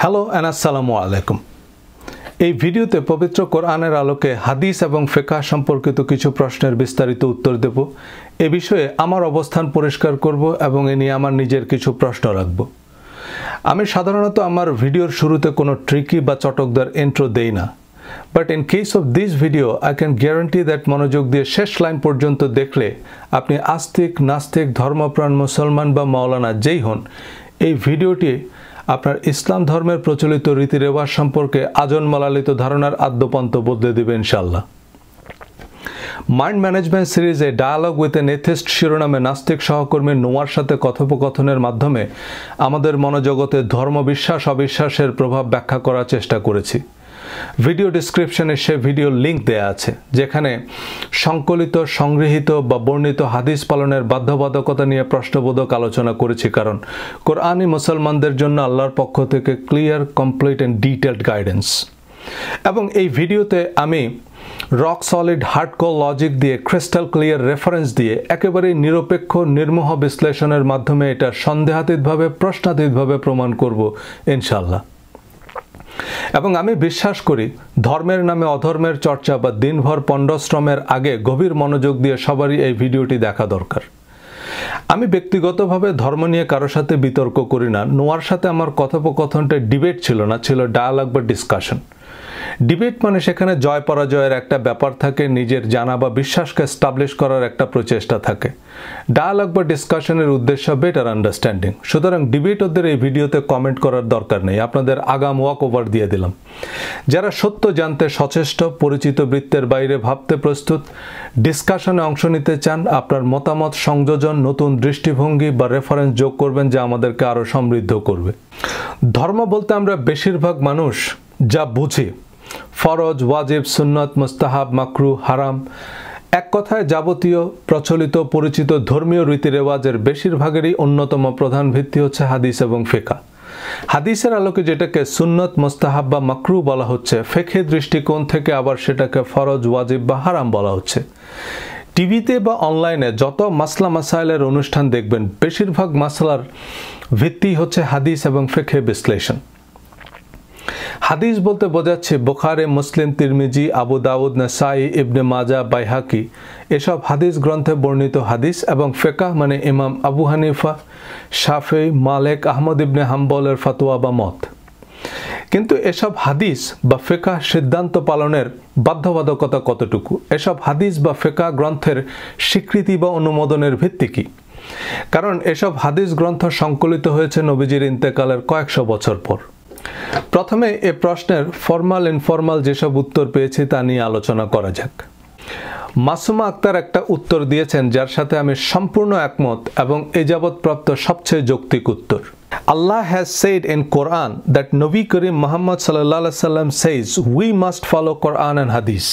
Hello and আসসালামু আলাইকুম। এই ভিডিওতে পবিত্র কোরআনের আলোকে হাদিস এবং ফিকহ সম্পর্কিত কিছু প্রশ্নের বিস্তারিত উত্তর দেব। এ বিষয়ে আমার অবস্থান পরিষ্কার করব এবং এ নিয়ে আমার নিজের কিছু প্রশ্ন রাখব। আমি সাধারণত আমার ভিডিওর শুরুতে কোনো ট্রিকি বা চটকদার ইন্ট্রো দেই না, but in case of this video I can guarantee that মনোযোগ দিয়ে শেষ লাইন পর্যন্ত দেখলে আপনি আস্তিক, নাস্তিক, ধর্মপ্রাণ মুসলমান বা মাওলানা যেই হন, এই ভিডিওটি আপনার ইসলাম ধর্মের প্রচলিত রীতি রেওয়াজ সম্পর্কে আজন্মলালিত ধারণার আদ্যপান্ত বদলে দেবে ইনশাআল্লাহ। মাইন্ড ম্যানেজমেন্ট সিরিজে ডায়ালগ উইথ এন এথিস্ট শিরোনামে নাস্তিক সহকর্মী নোয়ার সাথে কথোপকথনের মাধ্যমে আমাদের মনোজগতে ধর্ম বিশ্বাস অবিশ্বাসের প্রভাব ব্যাখ্যা করার চেষ্টা করেছি। ভিডিও ডিসক্রিপশনে সে ভিডিওর লিঙ্ক দেয়া আছে, যেখানে সংকলিত, সংগৃহীত বা বর্ণিত হাদিস পালনের বাধ্যবাধকতা নিয়ে প্রশ্নবোধক আলোচনা করেছি, কারণ কোরআনী মুসলমানদের জন্য আল্লাহর পক্ষ থেকে clear, complete and detailed guidance. এবং এই ভিডিওতে আমি রক সলিড হার্ডকোর লজিক দিয়ে, ক্রিস্টাল ক্লিয়ার রেফারেন্স দিয়ে, একেবারেই নিরপেক্ষ নির্মোহ বিশ্লেষণের মাধ্যমে এটা সন্দেহাতীতভাবে, প্রশ্নাতীতভাবে প্রমাণ করব ইনশাআল্লাহ। এবং আমি বিশ্বাস করি ধর্মের নামে অধর্মের চর্চা বা দিনভর পণ্ডশ্রমের আগে গভীর মনোযোগ দিয়ে সবারই এই ভিডিওটি দেখা দরকার। আমি ব্যক্তিগতভাবে ধর্ম নিয়ে কারোর সাথে বিতর্ক করি না। নোয়ার সাথে আমার কথোপকথনটা ডিবেট ছিল না, ছিল ডায়ালগ বা ডিসকাশন। ডিবেট মানে সেখানে জয় পরাজয়ের একটা ব্যাপার থাকে, নিজের জানা বা বিশ্বাসকে এস্টাবলিশ করার একটা প্রচেষ্টা থাকে। ডায়ালগ বা ডিসকাশনের উদ্দেশ্য বেটার আন্ডারস্ট্যান্ডিং। সুতরাং ডিবেট ওদের এই ভিডিওতে কমেন্ট করার দরকার নেই, আপনাদের আগাম ওয়াক ওভার দিয়ে দিলাম। যারা সত্য জানতে সচেষ্ট, পরিচিত বৃত্তের বাইরে ভাবতে প্রস্তুত, ডিসকাশনে অংশ নিতে চান, আপনার মতামত, সংযোজন, নতুন দৃষ্টিভঙ্গি বা রেফারেন্স যোগ করবেন, যা আমাদেরকে আরও সমৃদ্ধ করবে। ধর্ম বলতে আমরা বেশিরভাগ মানুষ যা বুঝি ফরজ, ওয়াজিব, সুন্নত, মুস্তাহাব, মাকরু, হারাম, এক কথায় যাবতীয় প্রচলিত পরিচিত ধর্মীয় রীতিরেওয়াজের বেশিরভাগেরই অন্যতম প্রধান ভিত্তি হচ্ছে হাদিস এবং ফিকহ। হাদিসের আলোকে যেটাকে সুন্নত, মুস্তাহাব বা মাকরু বলা হচ্ছে, ফিকহি দৃষ্টিকোণ থেকে আবার সেটাকে ফরজ, ওয়াজিব বা হারাম বলা হচ্ছে। টিভিতে বা অনলাইনে যত মাসলা মাসাইলের অনুষ্ঠান দেখবেন, বেশিরভাগ মাসলার ভিত্তি হচ্ছে হাদিস এবং ফিকহি বিশ্লেষণ। হাদিস বলতে বোঝাচ্ছে বুখারী, মুসলিম, তিরমিজি, আবু দাউদ, নাসাই, ইবনে মাজা, বাইহাকি, এসব হাদিস গ্রন্থে বর্ণিত হাদিস। এবং ফিকহ মানে ইমাম আবু হানিফা, শাফিঈ, মালিক, আহমদ ইবনে হাম্বলের ফতোয়া বা মত। কিন্তু এসব হাদিস বা ফিকহ সিদ্ধান্ত পালনের বাধ্যবাধকতা কতটুকু? এসব হাদিস বা ফিকহ গ্রন্থের স্বীকৃতি বা অনুমোদনের ভিত্তি কি? কারণ এসব হাদিস গ্রন্থ সংকলিত হয়েছে নবীজির ইন্তেকালের কয়েকশো বছর পর। প্রথমে এ প্রশ্নের ফর্মাল ইনফর্মাল যেসব উত্তর পেয়েছি তা নিয়ে আলোচনা করা যাক। মাসুমা আক্তার একটা উত্তর দিয়েছেন যার সাথে আমি সম্পূর্ণ একমত এবং এ যাবৎ প্রাপ্ত সবচেয়ে যৌক্তিক উত্তর। Allah has said in Quran that Nabi Karim Muhammad sallallahu alaihi wasallam says we must follow Quran and Hadith.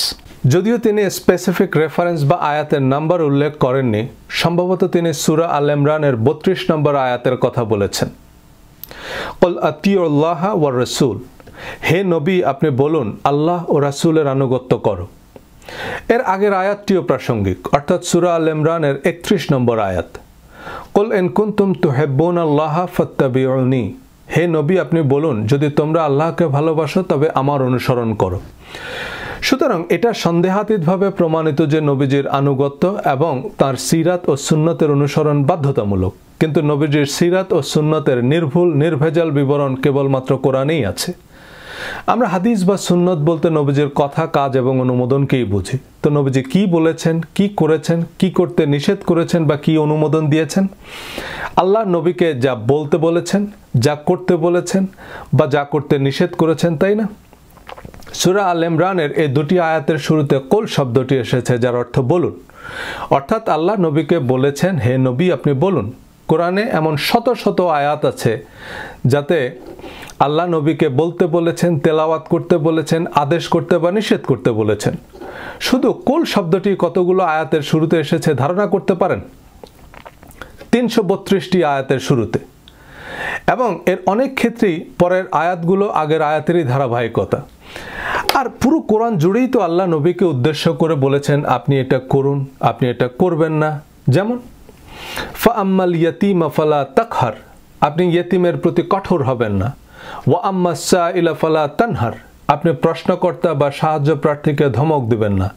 যদিও তিনি স্পেসিফিক রেফারেন্স বা আয়াতের নাম্বার উল্লেখ করেননি, সম্ভবত তিনি সূরা আল ইমরানের 32 নম্বর আয়াতের কথা বলেছেন। কুল আতিউল্লাহ ওয়া রাসূল, হে নবী আপনি বলুন আল্লাহ ও রাসূলের আনুগত্য করো। এর আগের আয়াতটিও প্রাসঙ্গিক, অর্থাৎ সূরা আল ইমরানের 31 নম্বর আয়াত। কুল ইন কুনতুম তুহিব্বুনাল্লাহ ফাত্তাবিউনি, হে নবী আপনি বলুন যদি তোমরা আল্লাহকে ভালোবাসো তবে আমার অনুসরণ করো। সুতরাং এটা সন্দেহাতীতভাবে প্রমাণিত যে নবীজির আনুগত্য এবং তার সিরাত ও সুন্নতের অনুসরণ বাধ্যতামূলক। কিন্তু নবীজির সিরাত ও সুন্নতের নির্ভুল, নির্ভেজাল বিবরণ কেবলমাত্র কোরআনেই আছে। আমরা হাদিস বা সুন্নত বলতে নবীজির কথা, কাজ এবং অনুমোদনকেই বুঝি। তো নবীজি কি বলেছেন, কি করেছেন, কি করতে নিষেধ করেছেন বা কি অনুমোদন দিয়েছেন? আল্লাহ নবীকে যা বলতে বলেছেন, যা করতে বলেছেন বা যা করতে নিষেধ করেছেন, তাই না? সূরা আল ইমরানের এই দুটি আয়াতের শুরুতে কুল শব্দটি এসেছে, যার অর্থ বলুন। অর্থাৎ আল্লাহ নবীকে বলেছেন হে নবী আপনি বলুন। কোরআনে এমন শত শত আয়াত আছে যাতে আল্লাহ নবীকে বলতে বলেছেন, তেলাওয়াত করতে বলেছেন, আদেশ করতে বা নিষেধ করতে বলেছেন। শুধু কুল শব্দটি কতগুলো আয়াতের শুরুতে এসেছে ধারণা করতে পারেন? 332টি আয়াতের শুরুতে। এবং এর অনেক ক্ষেত্রেই পরের আয়াতগুলো আগের আয়াতেরই ধারাবাহিকতা। আর পুরো কোরআন জুড়েই তো আল্লাহ নবীকে উদ্দেশ্য করে বলেছেন আপনি এটা করুন, আপনি এটা করবেন না। যেমন ফাআম্মাল ইয়াতীমা ফালা তাকহার, আপনি ইয়েতিমের প্রতি কঠোর হবেন না। ওয়া আম্মা সাইলা ফালা তানহার, আপনি প্রশ্নকর্তা বা সাহায্য প্রার্থীকে ধমক দিবেন না।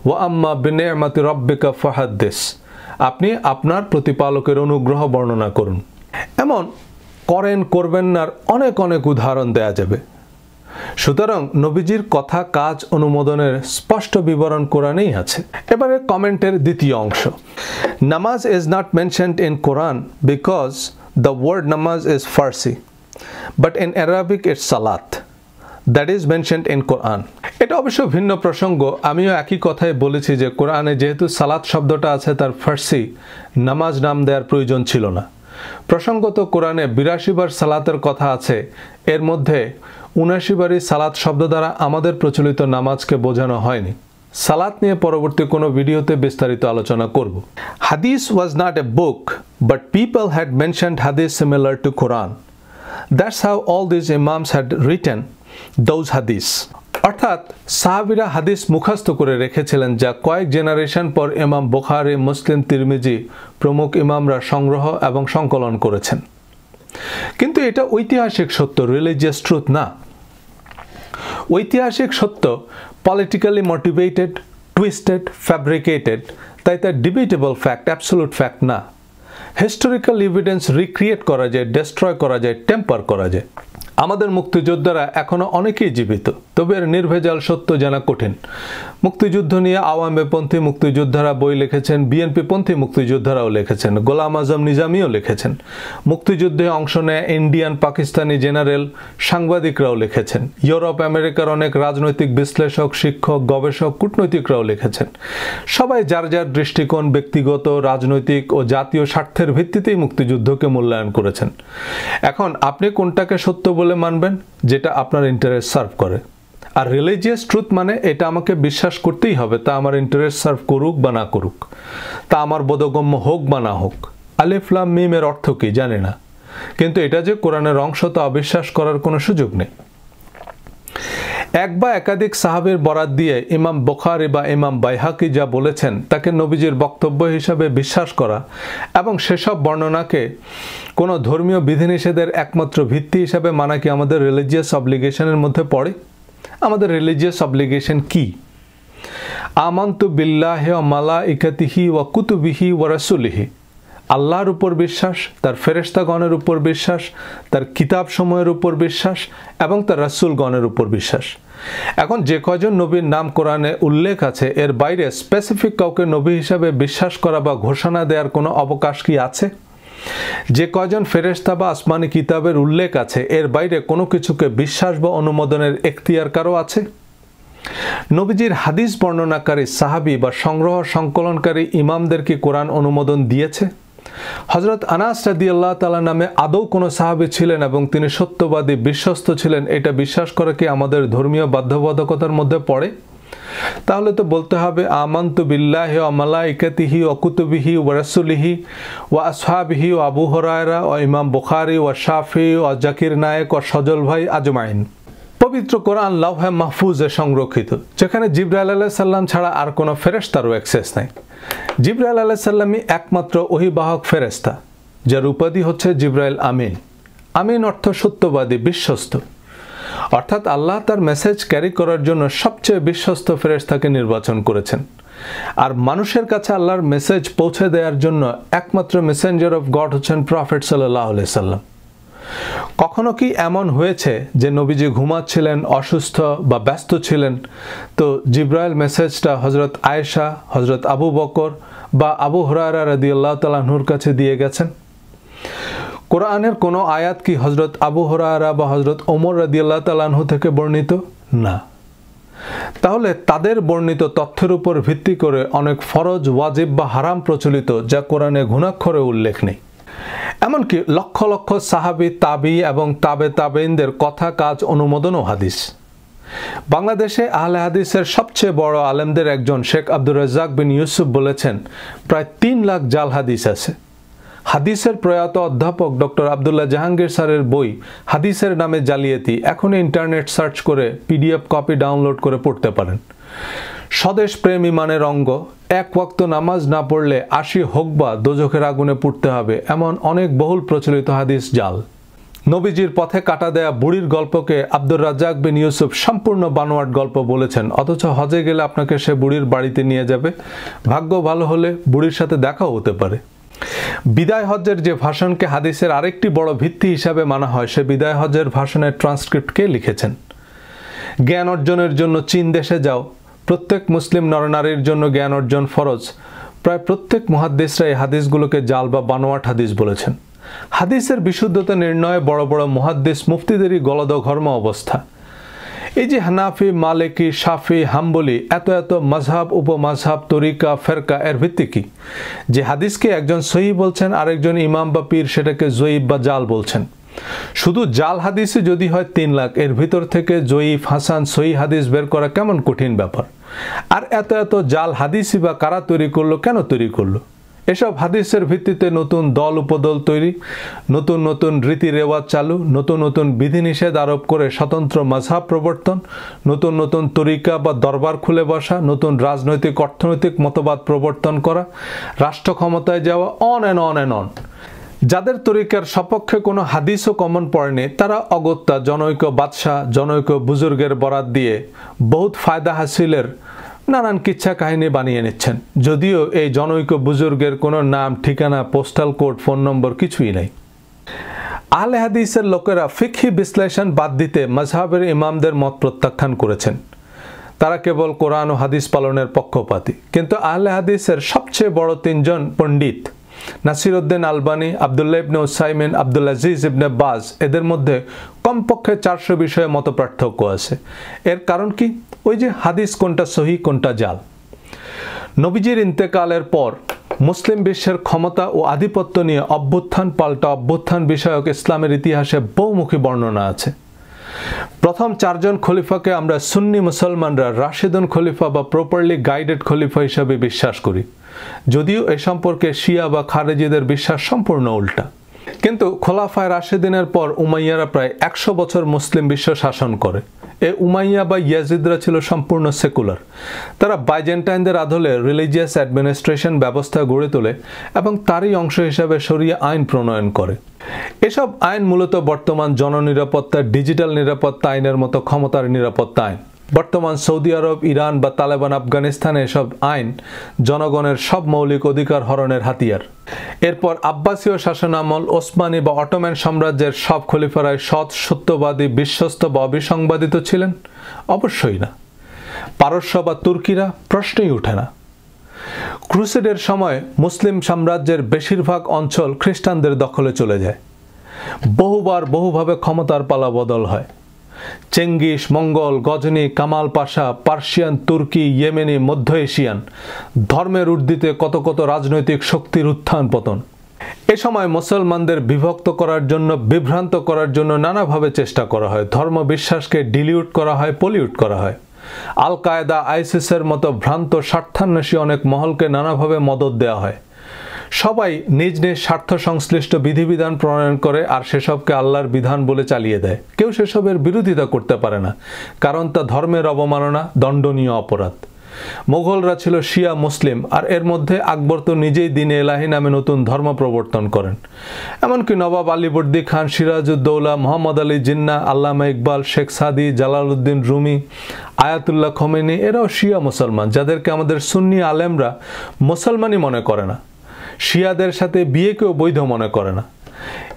ওয়া আম্মা বিনিআমাতি রাব্বিকা ফাহাদ্দিস, আপনি আপনার প্রতিপালকের অনুগ্রহ বর্ণনা করুন। এমন করেন করবেন না অনেক অনেক উদাহরণ দেয়া যাবে। সুতরাং নবীজির কথা কাজ অনুমোদনের স্পষ্ট বিবরণ কোরআনেই আছে। এবারে কমেন্টের দ্বিতীয় অংশ। Namaz is not mentioned in Quran because the word namaz is Farsi, but in Arabic it's salat, that is mentioned in Quran. এটা অবশ্য ভিন্ন প্রসঙ্গ। আমিও একই কথাই বলেছি যে কোরআনে যেহেতু সালাত শব্দটা আছে তার ফার্সি নামাজ নাম দেওয়ার প্রয়োজন ছিল না। প্রসঙ্গত কোরআনে ৮২ বার সালাতের কথা আছে, এর মধ্যে ৭৯ বারই সালাত শব্দ দ্বারা আমাদের প্রচলিত নামাজকে বোঝানো হয়নি। সালাত নিয়ে পরবর্তী কোনো ভিডিওতে বিস্তারিত আলোচনা করব। Hadith was not a book, but people had mentioned hadith similar to Quran. That's how all this imams had written those hadith. অর্থাৎ সাহাবীরা হাদিস মুখস্থ করে রেখেছিলেন যা কয়েক জেনারেশন পর ইমাম বুখারী, মুসলিম, তিরমিজি প্রমুখ ইমামরা সংগ্রহ এবং সংকলন করেছেন। কিন্তু এটা ঐতিহাসিক সত্য, রিলিজিয়াস ট্রুথ না। ঐতিহাসিক সত্য পলিটিক্যালি মোটিভেটেড, টুইস্টেড, ফ্যাব্রিকেটেড, তাই তা ডিবেটেবল ফ্যাক্ট, অ্যাবসোলুট ফ্যাক্ট না। হিস্টোরিক্যাল এভিডেন্স রিক্রিয়েট করা যায়, ডেস্ট্রয় করা যায়, টেম্পার করা যায়। আমাদের মুক্তিযোদ্ধারা এখনো অনেকেই জীবিত, তবে এর নির্ভেজাল সত্য জানা কঠিন। মুক্তিযুদ্ধ নিয়ে আওয়ামীপন্থী মুক্তিযোদ্ধারা বই লিখেছেন, বিএনপিপন্থী মুক্তিযোদ্ধারাও লিখেছেন, গোলাম আজম নিজামীও লিখেছেন। মুক্তিযুদ্ধে অংশ নেয় ইন্ডিয়ান, পাকিস্তানি জেনারেল, সাংবাদিকরাও লিখেছেন। ইউরোপ আমেরিকার অনেক রাজনৈতিক বিশ্লেষক, শিক্ষক, গবেষক, কূটনৈতিকরাও লিখেছেন। সবাই যার যার দৃষ্টিকোণ, ব্যক্তিগত, রাজনৈতিক ও জাতীয় স্বার্থের ভিত্তিতেই মুক্তিযুদ্ধকে মূল্যায়ন করেছেন। এখন আপনি কোনটাকে সত্য বলে মানবেন? যেটা আপনার ইন্টারেস্ট সার্ভ করে। আর রিলিজিয়াস ট্রুথ মানে এটা আমাকে বিশ্বাস করতেই হবে, তা আমার ইন্টারেস্ট সার্ভ করুক বা না করুক, তা আমার বোধগম্য হোক বা না হোক। আলিফ লাম মিম এর অর্থ কি জানি না, কিন্তু এটা যে কোরআনের অংশ তা অবিশ্বাস করার কোনো সুযোগ নেই। এক বা একাধিক সাহাবীর বরাত দিয়ে ইমাম বুখারী বা ইমাম বাইহাকি যা বলেছেন তাকে নবীজির বক্তব্য হিসাবে বিশ্বাস করা এবং সেসব বর্ণনাকে কোনো ধর্মীয় বিধিনিষেধের একমাত্র ভিত্তি হিসাবে মানা কি আমাদের রিলিজিয়াস অব্লিগেশনের মধ্যে পড়ে? আমাদের রিলিজিয়াস অব্লিগেশন কি? আমানতু বিল্লাহি ওয়া মালাইকাতিহি ওয়া কুতুবিহি ওয়া রাসূলিহি, আল্লাহর উপর বিশ্বাস, তার ফেরেশতাগণের উপর বিশ্বাস, তার কিতাবসমূহের উপর বিশ্বাস এবং তার রাসূলগণের উপর বিশ্বাস। এখন যে কয়জন নবীর নাম কোরআনে উল্লেখ আছে এর বাইরে স্পেসিফিক কাউকে নবী হিসাবে বিশ্বাস করা বা ঘোষণা দেওয়ার কোনো অবকাশ কি আছে? যে কয়জন ফেরেশতা বা আসমানি কিতাবের উল্লেখ আছে এর বাইরে কোনো কিছুকে বিশ্বাস বা অনুমোদনের এখতিয়ার কারও আছে? নবীজির হাদিস বর্ণনাকারী সাহাবী বা সংগ্রহ সংকলনকারী ইমামদের কি কোরআন অনুমোদন দিয়েছে? হযরত আনাস রাদিয়াল্লাহু তাআলা নামে আদৌ কোনো সাহাবী ছিলেন এবং তিনি সত্যবাদী, বিশ্বস্ত ছিলেন, এটা বিশ্বাস করা কি আমাদের ধর্মীয় বাধ্যবাধকতার মধ্যে পড়ে? তাহলে তো বলতে হবে আমানতু বিল্লাহি ওয়া মালাইকাতিহি ওয়া কুতুবিহি ওয়া রাসূলিহি ওয়া আসহাবিহি ওয়া আবু হুরায়রা ওয়া ইমাম বুখারী ওয়া শাফিঈ ওয়া জাকির নায়েক ওয়া সজল ভাই আজমাইন। পবিত্র কোরআন লাওহে মাহফুজে সংরক্ষিত, যেখানে জিবরাইল আলাইহিস সালাম ছাড়া আর কোনো ফেরেশতারও অ্যাক্সেস নাই। জিবরাইল আলাইহিস সালামই একমাত্র ওহীবাহক ফেরেশতা, যার উপাধি হচ্ছে জিবরাইল আমিন। আমিন অর্থ সত্যবাদী, বিশ্বস্ত। অর্থাৎ আল্লাহ তার মেসেজ ক্যারি করার জন্য সবচেয়ে বিশ্বস্ত ফেরেশতাকে নির্বাচন করেছেন। আর মানুষের কাছে আল্লাহর মেসেজ পৌঁছে দেওয়ার জন্য একমাত্র মেসেঞ্জার অফ গড হচ্ছেন প্রফেট সাল্লাল্লাহু আলাইহি সাল্লাম। কখনো কি এমন হয়েছে যে নবীজি ঘুমাচ্ছিলেন, অসুস্থ বা ব্যস্ত ছিলেন, তো জিবরাইল মেসেজটা হযরত আয়েশা, হযরত আবু বকর বা আবু হুরায়রা রাদিয়াল্লাহু তাআলা আনহুর কাছে দিয়ে গেছেন? কোরআনের কোনো আয়াত কি হযরত আবু হুরায়রা বা হযরত ওমর রাদিয়াল্লাহু তাআলা আনহু থেকে বর্ণিত? না। তাহলে তাদের বর্ণিত তথ্যের উপর ভিত্তি করে অনেক ফরজ, ওয়াজিব বা হারাম প্রচলিত যা কোরআনে ঘুণাক্ষরে উল্লেখ নেই। এমনকি লক্ষ লক্ষ সাহাবী, তাবি এবং তাবে তাবেইনদের কথা, কাজ, অনুমোদন ও হাদিস। বাংলাদেশে আহলে হাদিসের সবচেয়ে বড় আলেমদের একজন শেখ আব্দুর রাজ্জাক বিন ইউসুফ বলেছেন প্রায় ৩ লাখ জাল হাদিস আছে। হাদিসের প্রয়াত অধ্যাপক ডক্টর আব্দুল্লাহ জাহাঙ্গীর স্যারের বই হাদিসের নামে জালিয়াতি এখনই ইন্টারনেট সার্চ করে পিডিএফ কপি ডাউনলোড করে পড়তে পারেন। স্বদেশ প্রেম ইমানের অঙ্গ, এক ওয়াক্ত নামাজ না পড়লে ৮০ হোক বা দোজখের আগুনে পুড়তে হবে, এমন অনেক বহুল প্রচলিত হাদিস জাল। নবীজির পথে কাটা দেয়া বুড়ির গল্পকে আব্দুর রাজ্জাক বিন ইউসুফ সম্পূর্ণ বানোয়াট গল্প বলেছেন, অথচ হজে গেলে আপনাকে সে বুড়ির বাড়িতে নিয়ে যাবে। ভাগ্য ভালো হলে বুড়ির সাথে দেখাও হতে পারে। বিদায় হজ্জের যে ভাষণকে হাদিসের আরেকটি বড় ভিত্তি হিসাবে মানা হয়, সে বিদায় হজ্জের ভাষণের ট্রান্সক্রিপ্ট কে লিখেছেন? জ্ঞান অর্জনের জন্য চীন দেশে যাও, প্রত্যেক মুসলিম নরনারীর জন্য জ্ঞান অর্জন ফরজ। প্রায় প্রত্যেক মুহাদ্দিসরা এই হাদিসগুলোকে জাল বা বানোয়াট হাদিস বলেছেন। হাদিসের বিশুদ্ধতা নির্ণয়ে বড় বড় মুহাদ্দিস মুফতিদেরই গলদঘর্ম অবস্থা। এই যে হানাফি, মালিকি, শাফি, হাম্বলি, এত এত মাযহাব, উপমাযহাব, তরিকা, ফেরকা, এর ভিত্তি কি? যে হাদিসকে একজন সহিহ বলছেন, আরেকজন ইমাম বা পীর সেটাকে জয়ীফ বা জাল বলছেন। শুধু জাল হাদিসে যদি হয় 3 লাখ, এর ভিতর থেকে জয়ীফ, হাসান, সহিহ হাদিস বের করা কেমন কঠিন ব্যাপার। আর এত এত জাল হাদিসই বা কারা তৈরি করলো, কেন তৈরি করলো? এসব হাদিসের ভিত্তিতে নতুন দল উপদল তৈরি, নতুন নতুন রীতি রেওয়াজ চালু, নতুন নতুন বিধিনিষেধ আরোপ করে স্বতন্ত্র মাযহাব প্রবর্তন, নতুন নতুন তরিকা বা দরবার খুলে বসা, নতুন রাজনৈতিক অর্থনৈতিক মতবাদ প্রবর্তন করা, রাষ্ট্র ক্ষমতায় যাওয়া, on and on and on. যাদের তরিকার সপক্ষে কোনো হাদিসও কমন পড়েনি, তারা অগত্যা জনৈক বাদশাহ, জনৈক বুজুর্গের বরাত দিয়ে বহুত ফায়দা হাসিলের নানান কিচ্ছা কাহিনী বানিয়ে নিচ্ছেন, যদিও এই জনৈক বুজুর্গের কোনো নাম, ঠিকানা, পোস্টাল কোড, ফোন নম্বর কিছুই নাই। আহলে হাদিসের লোকেরা ফিকহি বিশ্লেষণ বাদ দিতে মাযহাবের ইমামদের মত প্রত্যাখ্যান করেছেন। তারা কেবল কোরআন ও হাদিস পালনের পক্ষপাতী। কিন্তু আহলে হাদিসের সবচেয়ে বড় 3 জন পণ্ডিত, নাসিরউদ্দিন আলবানী, আব্দুল্লাহ ইবনে উসাইমিন, আব্দুল আজিজ ইবনে বাজ, এদের মধ্যে কমপক্ষে 400 বিষয়ে মত পার্থক্য আছে। এর কারণ কি? ওই যে হাদিস কোনটা সহিহ কোনটা জাল। নবীজির ইন্তেকালের পর মুসলিম বিশ্বের ক্ষমতা ও আধিপত্য নিয়ে অভ্যুত্থান পাল্টা অভ্যুত্থান বিষয়ক ইসলামের ইতিহাসে বহুমুখী বর্ণনা আছে। প্রথম 4 জন খলিফাকে আমরা সুন্নি মুসলমানরা রাশিদুন খলিফা বা প্রপারলি গাইডেড খলিফা হিসাবে বিশ্বাস করি, যদিও এ সম্পর্কে শিয়া বা খারেজিদের বিশ্বাস সম্পূর্ণ উল্টা। কিন্তু খোলাফায়ে রাশিদিনের পর উমাইয়ারা প্রায় 100 বছর মুসলিম বিশ্ব শাসন করে। এ উমাইয়া বা ইয়াজিদরা ছিল সম্পূর্ণ সেকুলার। তারা বাইজেন্টাইনদের আদলে রিলিজিয়াস অ্যাডমিনিস্ট্রেশন ব্যবস্থা গড়ে তোলে এবং তারই অংশ হিসাবে শরিয়া আইন প্রণয়ন করে। এসব আইন মূলত বর্তমান জননিরাপত্তা, ডিজিটাল নিরাপত্তা আইনের মতো ক্ষমতার নিরাপত্তা আইন। বর্তমান সৌদি আরব, ইরান বা তালেবান আফগানিস্তানে এসব আইন জনগণের সব মৌলিক অধিকার হরণের হাতিয়ার। এরপর আব্বাসীয় শাসনামল, ওসমানী বা অটোম্যান সাম্রাজ্যের সব খলিফারাই সৎ, সত্যবাদী, বিশ্বস্ত বা অবিসংবাদিত ছিলেন? অবশ্যই না। পারস্য বা তুর্কিরা প্রশ্নই ওঠে না। ক্রুসেডের সময় মুসলিম সাম্রাজ্যের বেশিরভাগ অঞ্চল খ্রিস্টানদের দখলে চলে যায়। বহুবার বহুভাবে ক্ষমতার পালা বদল হয়। চেঙ্গিস, মঙ্গল, গজনি, কামাল পাশা, পার্সিয়ান, তুর্কি, ইয়েমেনি, মধ্য এশিয়ান, ধর্মের ঊর্ধ্বে কত কত রাজনৈতিক শক্তির উত্থান পতন। এ সময় মুসলমানদের বিভক্ত করার জন্য, বিভ্রান্ত করার জন্য নানাভাবে চেষ্টা করা হয়। ধর্ম বিশ্বাসকে ডিলিউট করা হয়, পলিউট করা হয়। আল কায়দা, আইসিসের মতো ভ্রান্ত স্বার্থান্বেষী অনেক মহলকে নানাভাবে মদত দেওয়া হয়। সবাই নিজ নিজ স্বার্থ সংশ্লিষ্ট বিধিবিধান প্রণয়ন করে আর সেসবকে আল্লাহর বিধান বলে চালিয়ে দেয়। কেউ সেসবের বিরোধিতা করতে পারে না, কারণ তা ধর্মের অবমাননা, দণ্ডনীয় অপরাধ। মোগলরা ছিল শিয়া মুসলিম, আর এর মধ্যে আকবর তো নিজেই দ্বীন এলাহি নামে নতুন ধর্ম প্রবর্তন করেন। এমনকি নবাব আলীবর্দী খান, সিরাজউদ্দৌলা, মোহাম্মদ আলী জিন্না, আল্লামা ইকবাল, শেখ সাদি, জালালউদ্দিন রুমি, আয়াতুল্লাহ খোমেনি, এরাও শিয়া মুসলমান, যাদেরকে আমাদের সুন্নি আলেমরা মুসলমানই মনে করে না। শিয়াদের সাথে বিয়েকেও বৈধ মনে করে না।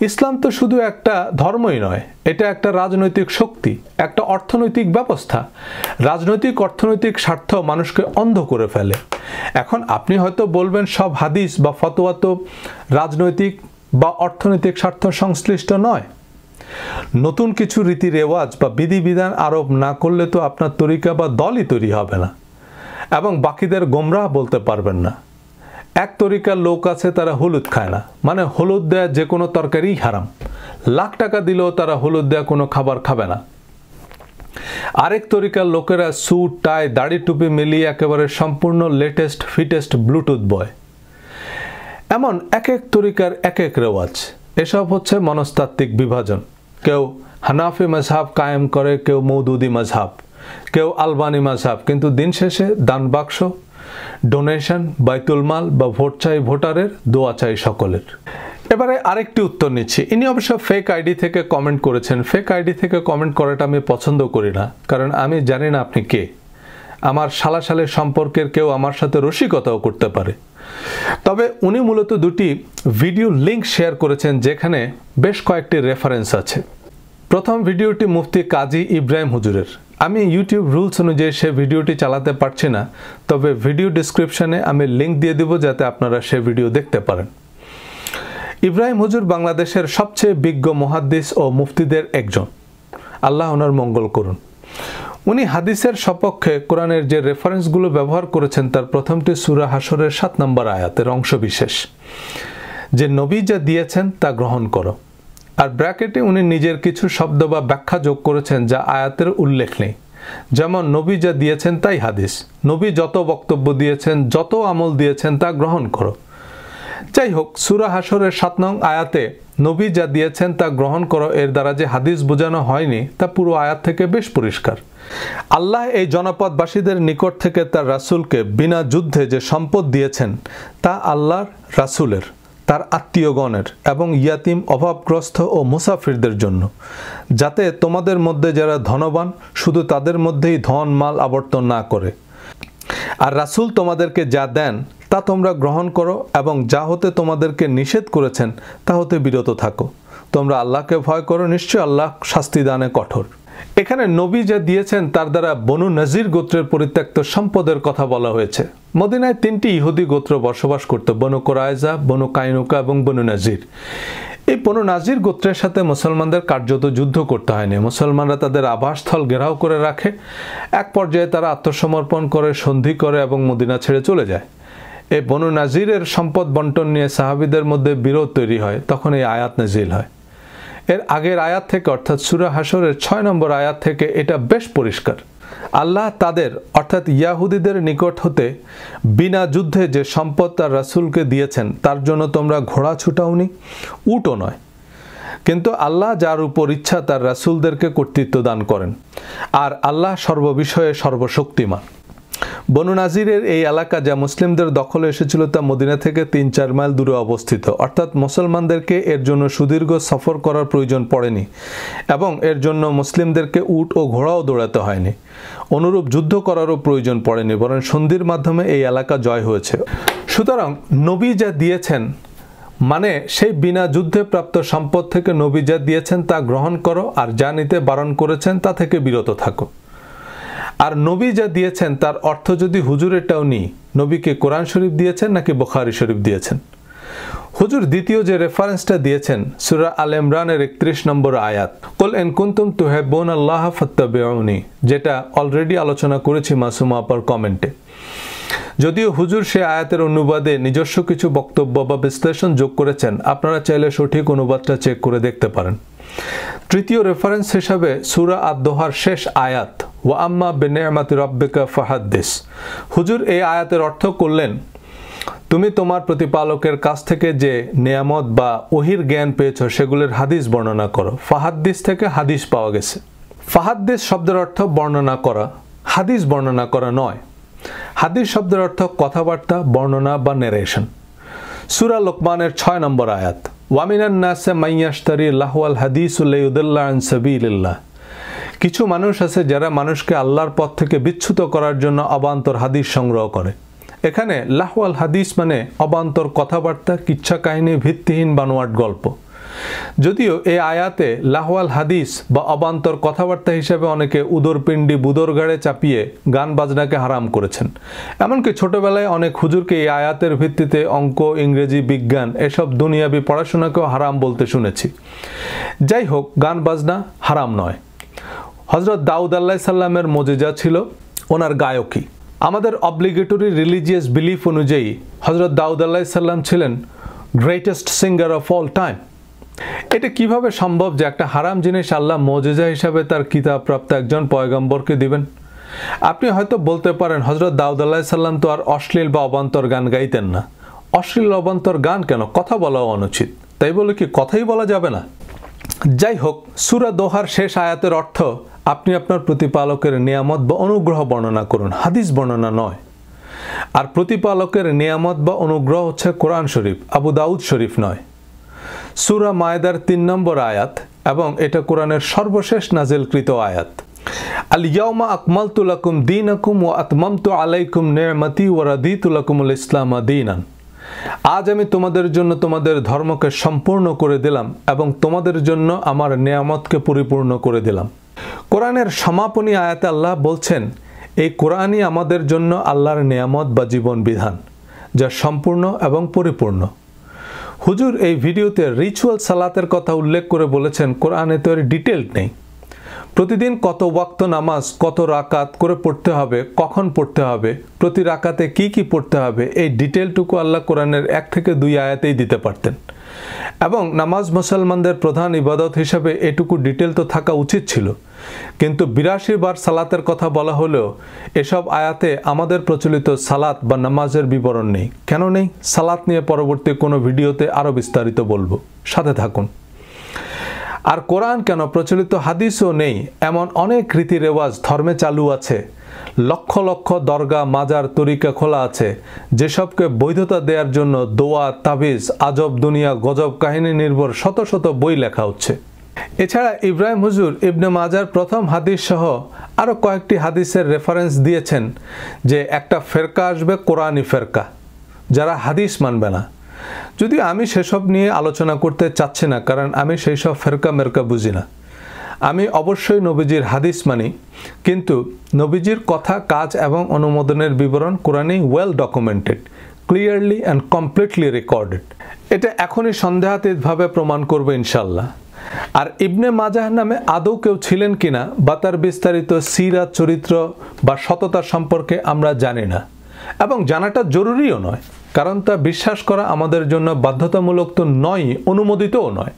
ইসলাম তো শুধু একটা ধর্মই নয়, এটা একটা রাজনৈতিক শক্তি, একটা অর্থনৈতিক ব্যবস্থা। রাজনৈতিক অর্থনৈতিক স্বার্থ মানুষকে অন্ধ করে ফেলে। এখন আপনি হয়তো বলবেন সব হাদিস বা ফতোয়া তো রাজনৈতিক বা অর্থনৈতিক স্বার্থ সংশ্লিষ্ট নয়। নতুন কিছু রীতি রেওয়াজ বা বিধিবিধান আরোপ না করলে তো আপনার তরিকা বা দলই তৈরি হবে না, এবং বাকিদের গোমরাহ বলতে পারবেন না। এক তরিকার লোক আছে, তারা হলুদ খায় না, মানে হলুদ দেয়া যে কোনো তরকারিই হারাম। লাখ টাকা দিলেও তারা হলুদ দেয়া কোনো খাবার খাবে না। আরেক তরিকার লোকেরা স্যুট, টাই, দাড়ি, টুপি মিলিয়ে একেবারে সম্পূর্ণ লেটেস্ট ফিটেস্ট ব্লুটুথ বয়। এমন এক এক তরিকার এক এক রেওয়াজ। এসব হচ্ছে মনস্তাত্ত্বিক বিভাজন। কেউ হানাফি মাযহাব কায়েম করে, কেউ মওদুদি মাযহাব, কেউ আলবানি মাযহাব, কিন্তু দিন শেষে দান বাক্স, ডোনেশন, বাইতুল মাল বা ভোট চাই ভোটারের, দোয়া চাই সকলের। এবারে আরেকটি উত্তর নিচ্ছি। ইনি অবশ্য ফেক আইডি থেকে কমেন্ট করেছেন। ফেক আইডি থেকে কমেন্ট করাটা আমি পছন্দ করি না, কারণ আমি জানি না আপনি কে। আমার সালাসালের সম্পর্কের কেউ আমার সাথে রসিকতাও করতে পারে। তবে উনি মূলত দুটি ভিডিও লিঙ্ক শেয়ার করেছেন যেখানে বেশ কয়েকটি রেফারেন্স আছে। প্রথম ভিডিওটি মুফতি কাজী ইব্রাহিম হুজুরের। আমি ইউটিউব রুলস অনুযায়ী সে ভিডিওটি চালাতে পারছি না, তবে ভিডিও ডিসক্রিপশনে আমি লিঙ্ক দিয়ে দেব যাতে আপনারা সে ভিডিও দেখতে পারেন। ইব্রাহিম হুজুর বাংলাদেশের সবচেয়ে বিজ্ঞ মুহাদ্দিস ও মুফতিদের একজন, আল্লাহ ওনার মঙ্গল করুন। উনি হাদিসের সপক্ষে কোরআনের যে রেফারেন্সগুলো ব্যবহার করেছেন তার প্রথমটি সূরা হাশরের 7 নম্বর আয়াতের অংশবিশেষ, যে নবী যা দিয়েছেন তা গ্রহণ করো। আর ব্র্যাকেটে উনি নিজের কিছু শব্দ বা ব্যাখ্যা যোগ করেছেন যা আয়াতের উল্লেখ নেই, যেমন নবী যা দিয়েছেন তাই হাদিস, নবী যত বক্তব্য দিয়েছেন, যত আমল দিয়েছেন তা গ্রহণ করো। যাই হোক, সূরা হাশরের 7 নং আয়াতে নবী যা দিয়েছেন তা গ্রহণ করো এর দ্বারা যে হাদিস বোঝানো হয়নি তা পুরো আয়াত থেকে বেশ পরিষ্কার। আল্লাহ এই জনপদবাসীদের নিকট থেকে তার রাসূলকে বিনা যুদ্ধে যে সম্পদ দিয়েছেন তা আল্লাহর রাসূলের, তার আত্মীয়গণের এবং ইয়াতিম, অভাবগ্রস্ত ও মুসাফিরদের জন্য, যাতে তোমাদের মধ্যে যারা ধনবান শুধু তাদের মধ্যেই ধন মাল আবর্তন না করে। আর রাসূল তোমাদেরকে যা দেন তা তোমরা গ্রহণ করো এবং যা হতে তোমাদেরকে নিষেধ করেছেন তা হতে বিরত থাকো। তোমরা আল্লাহকে ভয় করো, নিশ্চয় আল্লাহ শাস্তি দানে কঠোর। এখানে নবী যা দিয়েছেন তার দ্বারা বনু নজির গোত্রের পরিত্যক্ত সম্পদের কথা বলা হয়েছে। মদিনায় 3টি ইহুদি গোত্র বসবাস করত, বনু কোরাইজা, বনু কাইনুকা এবং বনু নজির। এই বনু নাজির গোত্রের সাথে মুসলমানদের কার্যত যুদ্ধ করতে হয়নি। মুসলমানরা তাদের আবাসস্থল ঘেরাও করে রাখে। এক পর্যায়ে তারা আত্মসমর্পণ করে, সন্ধি করে এবং মদিনা ছেড়ে চলে যায়। এই বনু নাজিরের সম্পদ বন্টন নিয়ে সাহাবীদের মধ্যে বিরোধ তৈরি হয়, তখন এই আয়াত নাজিল হয়। এর আগের আয়াত থেকে অর্থাৎ সূরা হাশরের 6 নম্বর আয়াত থেকে এটা বেশ পরিষ্কার। আল্লাহ তাদের অর্থাৎ ইয়াহুদীদের নিকট হতে বিনা যুদ্ধে যে সম্পদ তার রাসূলকে দিয়েছেন তার জন্য তোমরা ঘোড়া ছুটাওনি, উটও নয়, কিন্তু আল্লাহ যার উপর ইচ্ছা তার রাসূলদেরকে কর্তৃত্ব দান করেন, আর আল্লাহ সর্ববিষয়ে সর্বশক্তিমান। বনু নাজিরের এই এলাকা যা মুসলিমদের দখলে এসেছিল তা মদিনা থেকে 3-4 মাইল দূরে অবস্থিত, অর্থাৎ মুসলমানদেরকে এর জন্য সুদীর্ঘ সফর করার প্রয়োজন পড়েনি এবং এর জন্য মুসলিমদেরকে উট ও ঘোড়াও দৌড়াতে হয়নি। অনুরূপ যুদ্ধ করারও প্রয়োজন পড়েনি, বরং সন্ধির মাধ্যমে এই এলাকা জয় হয়েছে। সুতরাং নবী যা দিয়েছেন মানে সেই বিনা যুদ্ধে প্রাপ্ত সম্পদ থেকে নবী যা দিয়েছেন তা গ্রহণ করো, আর যা নিতে বারণ করেছেন তা থেকে বিরত থাকো। আর নবী যা দিয়েছেন তার অর্থ যদি হুজুরেরটাও নিই, নবীকে কোরআন শরীফ দিয়েছেন নাকি বুখারী শরীফ দিয়েছেন? হুজুর দ্বিতীয় যে রেফারেন্সটা দিয়েছেন সূরা আল ইমরানের 31 নম্বর আয়াত, কুল ইন কুনতুম তুহিব্বুনাল্লাহ ফাত্তাবিউনি, যেটা অলরেডি আলোচনা করেছি মাসুমা আপার কমেন্টে। যদিও হুজুর সে আয়াতের অনুবাদে নিজস্ব কিছু বক্তব্য বা বিশ্লেষণ যোগ করেছেন, আপনারা চাইলে সঠিক অনুবাদটা চেক করে দেখতে পারেন। তৃতীয় রেফারেন্স হিসাবে সূরা আদ-দোহার শেষ আয়াত, ওয়া আম্মা বিনিআমাতি রাব্বিকা ফাহাদ্দিস, হুজুর এই আয়াতের অর্থ করলেন তুমি তোমার প্রতিপালকের কাছ থেকে যে নিয়ামত বা ওহির জ্ঞান পেয়েছো সেগুলোর হাদিস বর্ণনা করো। ফাহাদ্দিস থেকে হাদিস পাওয়া গেছে। ফাহাদ্দিস শব্দের অর্থ বর্ণনা করা, হাদিস বর্ণনা করা নয়। হাদিস শব্দের অর্থ কথাবার্তা, বর্ণনা বা নেরেশন। সূরা লোকমানের 6 নম্বর আয়াত, ওয়া মিনান নাসি মান ইয়াশতারি লাহওয়াল হাদিসু লিয়ুদিল্লা আন সাবিলিল্লাহ, কিছু মানুষ আছে যারা মানুষকে আল্লাহর পথ থেকে বিচ্যুত করার জন্য অবান্তর হাদিস সংগ্রহ করে। এখানে লাহওয়াল হাদিস মানে অবান্তর কথাবার্তা, কিচ্ছা কাহিনী, ভিত্তিহীন বানোয়াট গল্প। যদিও এই আয়াতে লাহওয়াল হাদিস বা অবান্তর কথাবার্তা হিসেবে অনেকে উদরপিণ্ডি বুদরগাড়ে চাপিয়ে গান বাজনাকে হারাম করেছেন। এমনকি ছোটবেলায় অনেক হুজুরকে এই আয়াতের ভিত্তিতে অঙ্ক, ইংরেজি, বিজ্ঞান এসব দুনিয়াবি পড়াশোনাকেও হারাম বলতে শুনেছি। যাই হোক, গান বাজনা হারাম নয়। হযরত দাউদ আলাইহিস সালামের মুজিজা ছিল ওনার গায়কী। আমাদের অব্লিগেটরি রিলিজিয়াস বিলিফ অনুযায়ী হযরত দাউদ আলাইহিস সালাম ছিলেন greatest singer of all time. এটা কিভাবে সম্ভব যে একটা হারাম জিনিস আল্লাহ মুজিজা হিসাবে তার কিতাব প্রাপ্ত একজন পয়গম্বরকে দিবেন? আপনি হয়তো বলতে পারেন হযরত দাউদ আলাইহিস সালাম তো আর অশ্লীল বা অবান্তর গান গাইতেন না। অশ্লীল অবান্তর গান কেন? কথা বলাও অনুচিত, তাই বলে কি কথাই বলা যাবে না? যাই হোক, সূরা দোহার শেষ আয়াতের অর্থ আপনি আপনার প্রতিপালকের নিয়ামত বা অনুগ্রহ বর্ণনা করুন, হাদিস বর্ণনা নয়। আর প্রতিপালকের নিয়ামত বা অনুগ্রহ হচ্ছে কোরআন শরীফ, আবু দাউদ শরীফ নয়। সূরা মায়েদার ৩ নম্বর আয়াত এবং এটা কোরআনের সর্বশেষ নাজিলকৃত আয়াত। আল ইয়াউমা আকমালতু লাকুম দীনাকুম ওয়া আতমামতু আলাইকুম নি'মাতি ওয়া রাদিতু লাকুমুল ইসলাম দীনান। আজ আমি তোমাদের জন্য তোমাদের ধর্মকে সম্পূর্ণ করে দিলাম এবং তোমাদের জন্য আমার নিয়ামতকে পরিপূর্ণ করে দিলাম। কোরআনের সমাপনী আয়াতে আল্লাহ বলছেন, এই কোরআনই আমাদের জন্য আল্লাহর নিয়ামত বা জীবন বিধান, যা সম্পূর্ণ এবং পরিপূর্ণ। হুজুর এই ভিডিওতে রিচুয়াল সালাতের কথা উল্লেখ করে বলেছেন, কোরআনে তো এর ডিটেইল নেই। প্রতিদিন কত ওয়াক্ত নামাজ, কত রাকাত করে পড়তে হবে, কখন পড়তে হবে, প্রতি রাকাতে কি কি পড়তে হবে, এই ডিটেলটুকু আল্লাহ কোরআনের 1 থেকে 2 আয়াতেই দিতে পারতেন। এবং নামাজ মুসলমানদের প্রধান ইবাদত হিসাবে এটুকু ডিটেল তো থাকা উচিত ছিল, কিন্তু 82 বার সালাতের কথা বলা হলেও এসব আয়াতে আমাদের প্রচলিত সালাত বা নামাজের বিবরণ নেই। কেন নেই? সালাত নিয়ে পরবর্তী কোনো ভিডিওতে আরও বিস্তারিত বলবো, সাথে থাকুন। আর কোরআন কেন, প্রচলিত হাদিসও নেই এমন অনেক রীতি রেওয়াজ ধর্মে চালু আছে, লক্ষ লক্ষ দরগা মাজার তরিকা খোলা আছে, যেসবকে বৈধতা দেওয়ার জন্য দোয়া, তাবিজ, আজব দুনিয়া, গজব কাহিনী নির্ভর শত শত বই লেখা হচ্ছে। এছাড়া ইব্রাহিম হুজুর ইবনে মাজার প্রথম হাদিস সহ আরও কয়েকটি হাদিসের রেফারেন্স দিয়েছেন যে একটা ফেরকা আসবে, কোরআনি ফেরকা, যারা হাদিস মানবে না। যদিও আমি সেসব নিয়ে আলোচনা করতে চাচ্ছি না, কারণ আমি সেই সব ফেরকা মেরকা বুঝি না। আমি অবশ্যই নবীজির হাদিস মানি, কিন্তু নবীজির কথা, কাজ এবং অনুমোদনের বিবরণ কোরআনে well documented, clearly and completely recorded. এটা এখনই সন্দেহাতীতভাবে প্রমাণ করবে ইনশাল্লাহ। আর ইবনে মাজাহ নামে আদৌ কেউ ছিলেন কিনা বা তার বিস্তারিত সিরাত, চরিত্র বা সততা সম্পর্কে আমরা জানি না, এবং জানাটা জরুরিও নয়, কারণ তা বিশ্বাস করা আমাদের জন্য বাধ্যতামূলক তো নয়, অনুমোদিতও নয়।